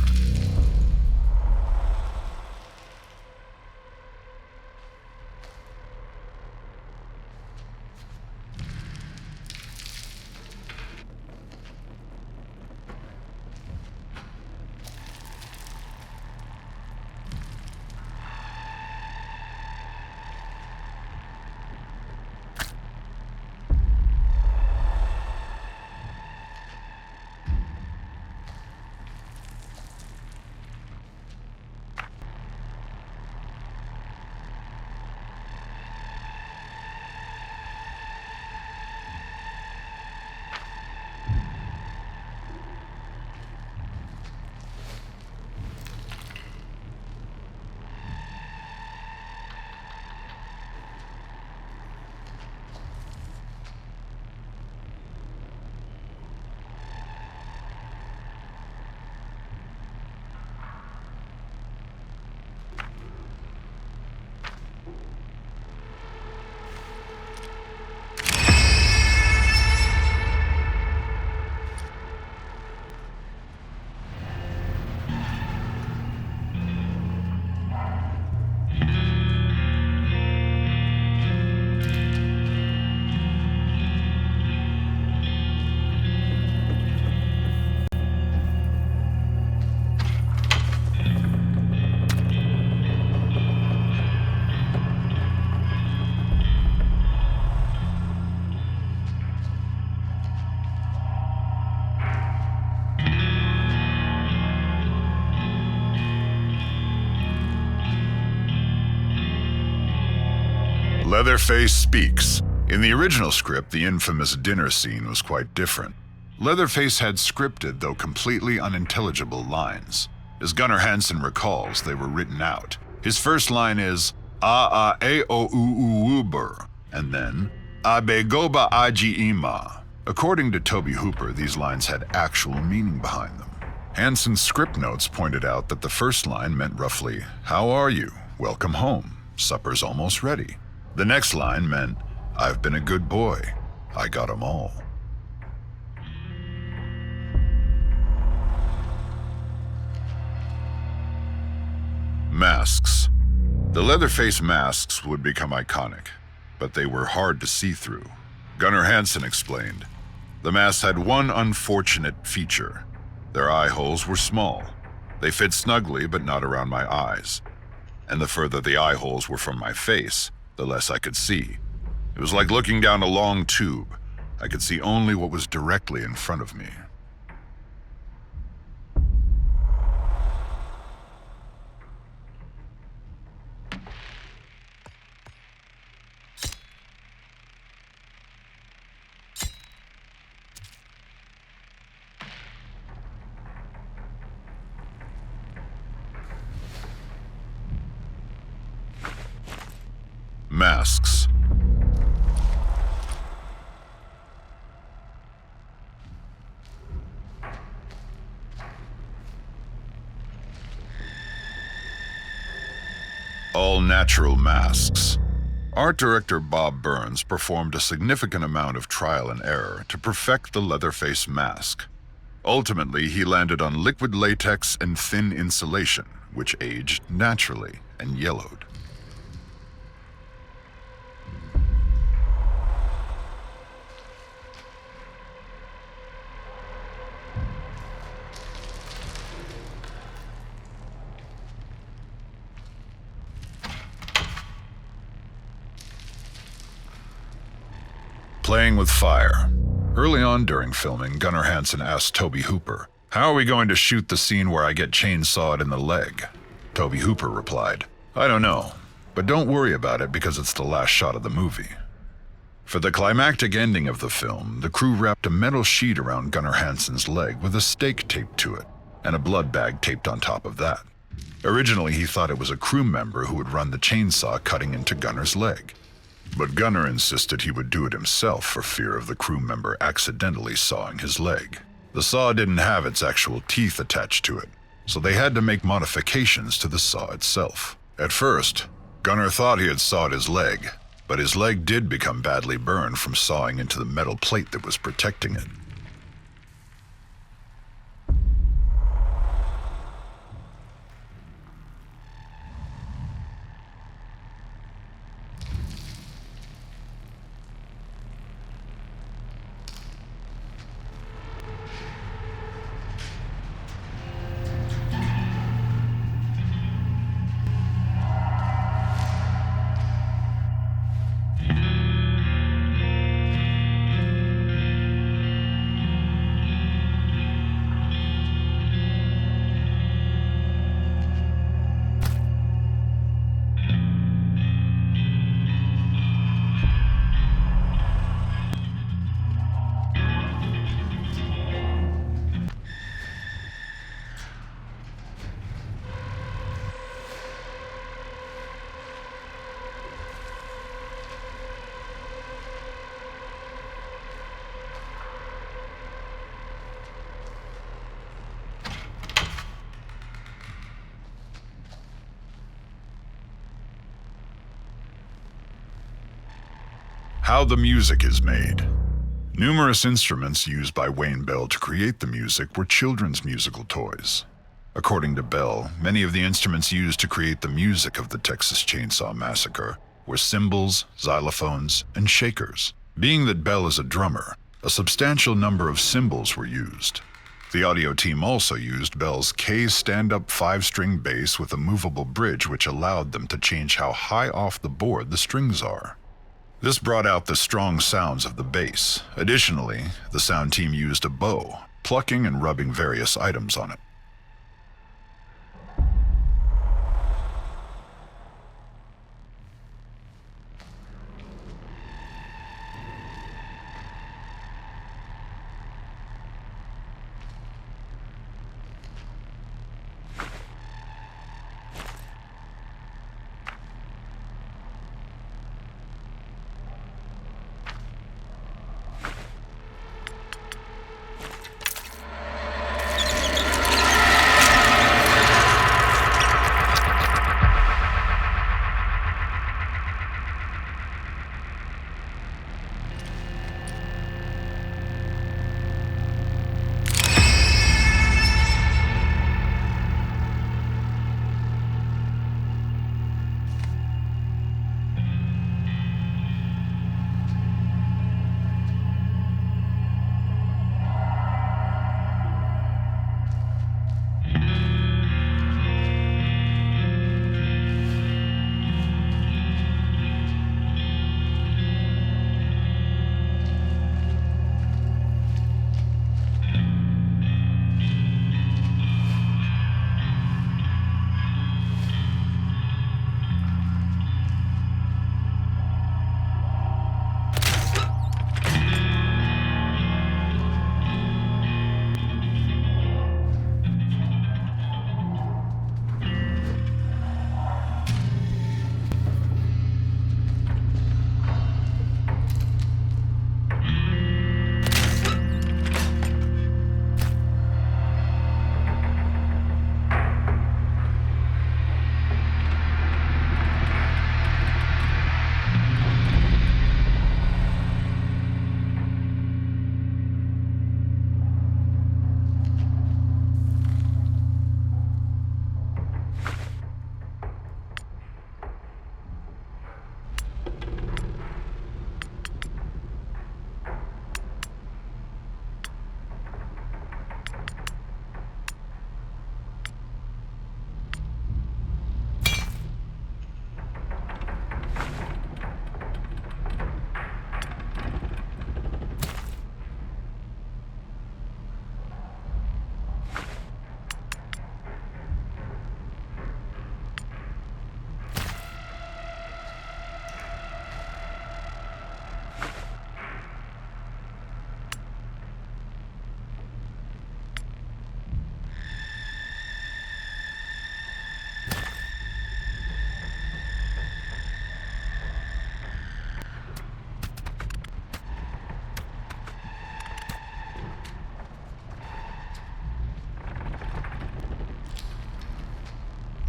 Leatherface speaks. In the original script, the infamous dinner scene was quite different. Leatherface had scripted, though completely unintelligible, lines. As Gunnar Hansen recalls, they were written out. His first line is, "A-A-A-O-U-U-U-Ber," and then, "Abegoba Aji-Ima." According to Toby Hooper, these lines had actual meaning behind them. Hansen's script notes pointed out that the first line meant roughly, "How are you? Welcome home. Supper's almost ready." The next line meant, "I've been a good boy. I got 'em all." Masks. The Leatherface masks would become iconic. but they were hard to see through. Gunnar Hansen explained, "The masks had one unfortunate feature. Their eye holes were small. They fit snugly, but not around my eyes. And the further the eye holes were from my face, the less I could see. It was like looking down a long tube. I could see only what was directly in front of me." Masks. All-natural masks. Art director Bob Burns performed a significant amount of trial and error to perfect the Leatherface mask. Ultimately, he landed on liquid latex and thin insulation, which aged naturally and yellowed. Playing with fire. Early on during filming, Gunnar Hansen asked Tobe Hooper, "How are we going to shoot the scene where I get chainsawed in the leg?" Tobe Hooper replied, "I don't know, but don't worry about it because it's the last shot of the movie." For the climactic ending of the film, the crew wrapped a metal sheet around Gunnar Hansen's leg with a stake taped to it, and a blood bag taped on top of that. Originally, he thought it was a crew member who would run the chainsaw cutting into Gunnar's leg. But Gunnar insisted he would do it himself for fear of the crew member accidentally sawing his leg. The saw didn't have its actual teeth attached to it, so they had to make modifications to the saw itself. At first, Gunnar thought he had sawed his leg, but his leg did become badly burned from sawing into the metal plate that was protecting it. How the music is made. Numerous instruments used by Wayne Bell to create the music were children's musical toys. According to Bell, many of the instruments used to create the music of the Texas Chainsaw Massacre were cymbals, xylophones, and shakers. Being that Bell is a drummer, a substantial number of cymbals were used. The audio team also used Bell's K stand-up 5-string bass with a movable bridge which allowed them to change how high off the board the strings are. This brought out the strong sounds of the bass. Additionally, the sound team used a bow, plucking and rubbing various items on it.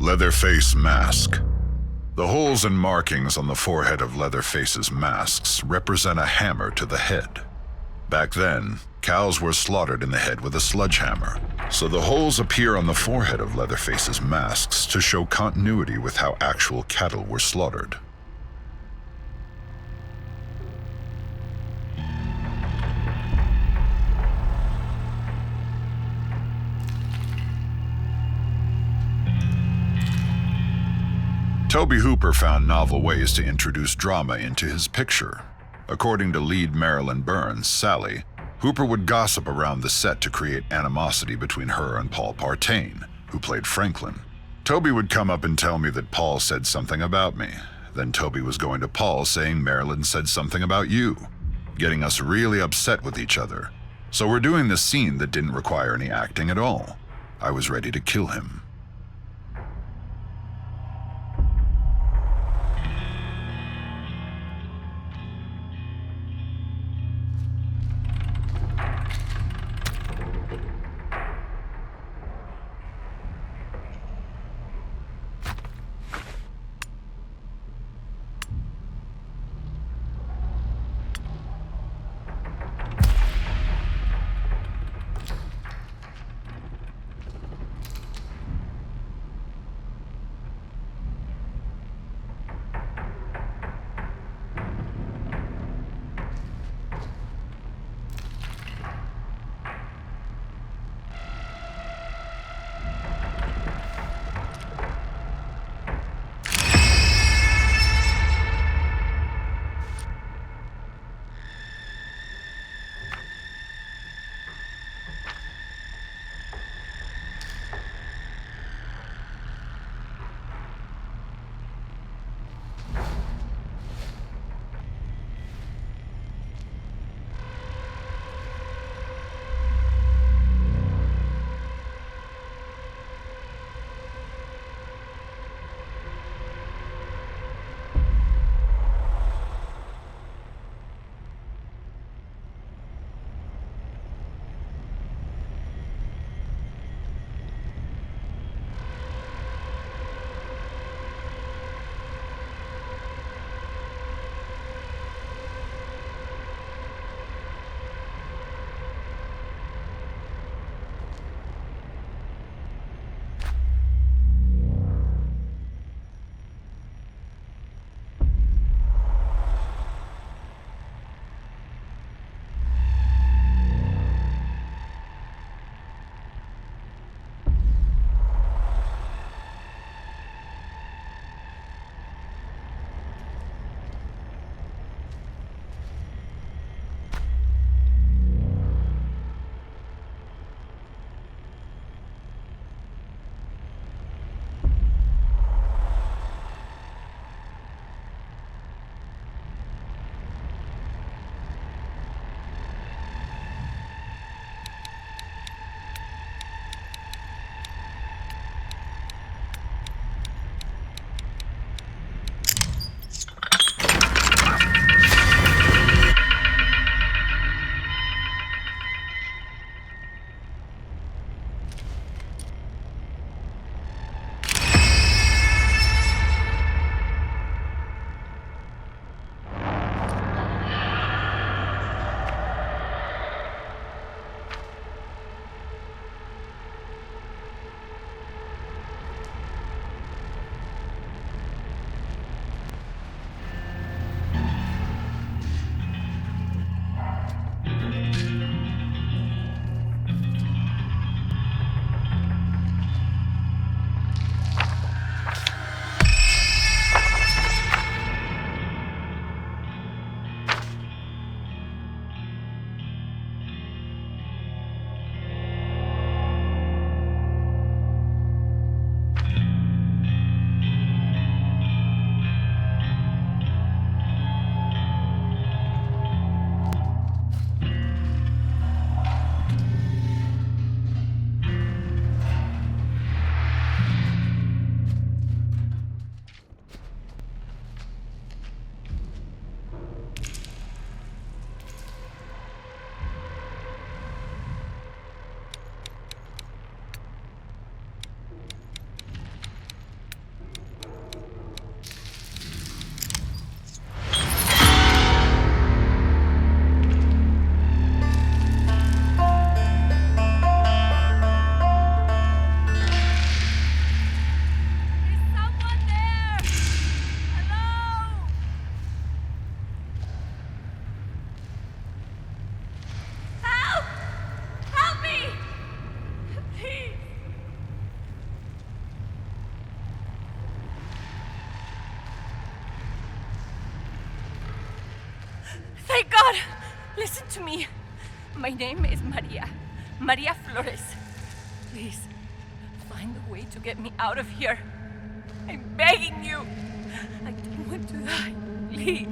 Leatherface mask. The holes and markings on the forehead of Leatherface's masks represent a hammer to the head. Back then, cows were slaughtered in the head with a sledgehammer, so the holes appear on the forehead of Leatherface's masks to show continuity with how actual cattle were slaughtered. Tobe Hooper found novel ways to introduce drama into his picture. According to lead Marilyn Burns, Sally, Hooper would gossip around the set to create animosity between her and Paul Partain, who played Franklin. Toby would come up and tell me that Paul said something about me. Then Toby was going to Paul saying Marilyn said something about you, getting us really upset with each other. So we're doing this scene that didn't require any acting at all. I was ready to kill him. Listen to me. My name is Maria. Maria Flores. Please, find a way to get me out of here. I'm begging you. I don't want to die. Please.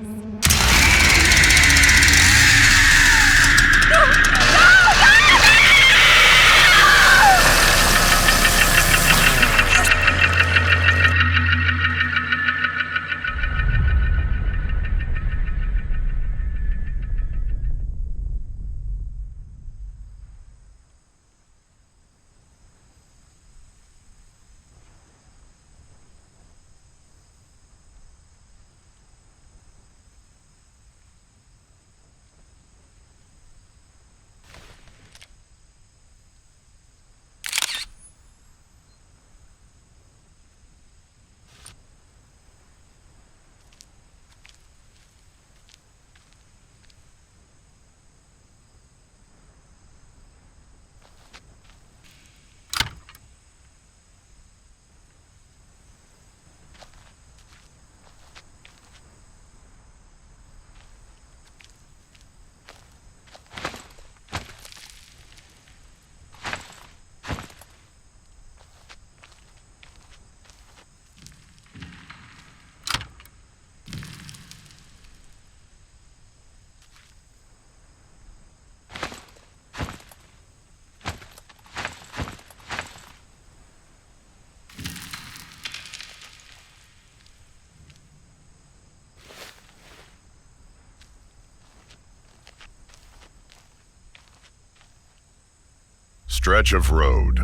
Stretch of road.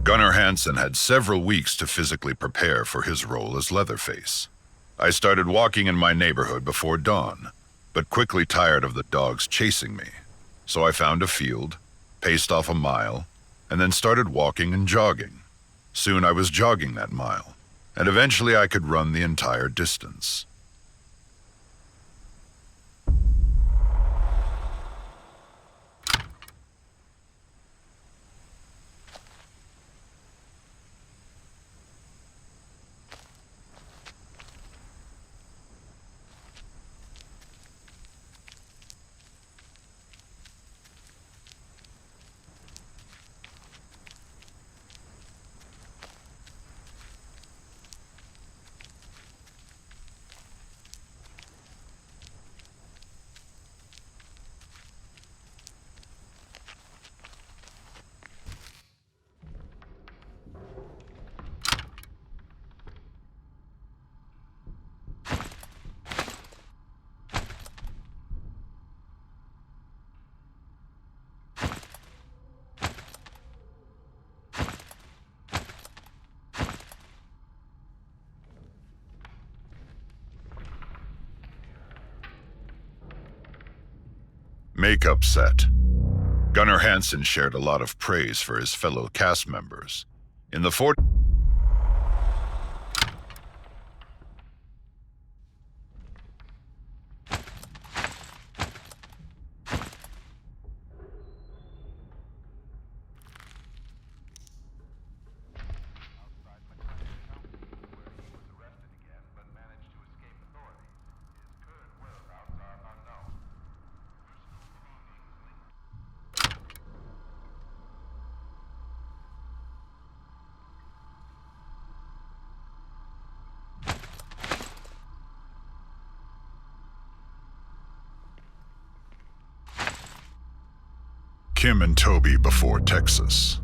Gunnar Hansen had several weeks to physically prepare for his role as Leatherface. I started walking in my neighborhood before dawn, but quickly tired of the dogs chasing me. So I found a field, paced off a mile, and then started walking and jogging. Soon I was jogging that mile, and eventually I could run the entire distance. Makeup set. Gunnar Hansen shared a lot of praise for his fellow cast members. In the Kim and Toby before Texas.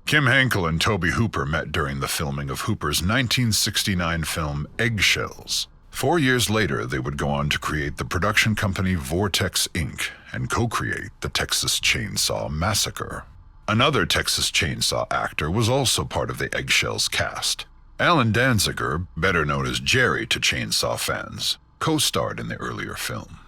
Kim Henkel and Toby Hooper met during the filming of Hooper's 1969 film Eggshells. 4 years later, they would go on to create the production company Vortex Inc. and co-create the Texas Chainsaw Massacre. Another Texas Chainsaw actor was also part of the Eggshells cast. Alan Danziger, better known as Jerry to Chainsaw fans, co-starred in the earlier film.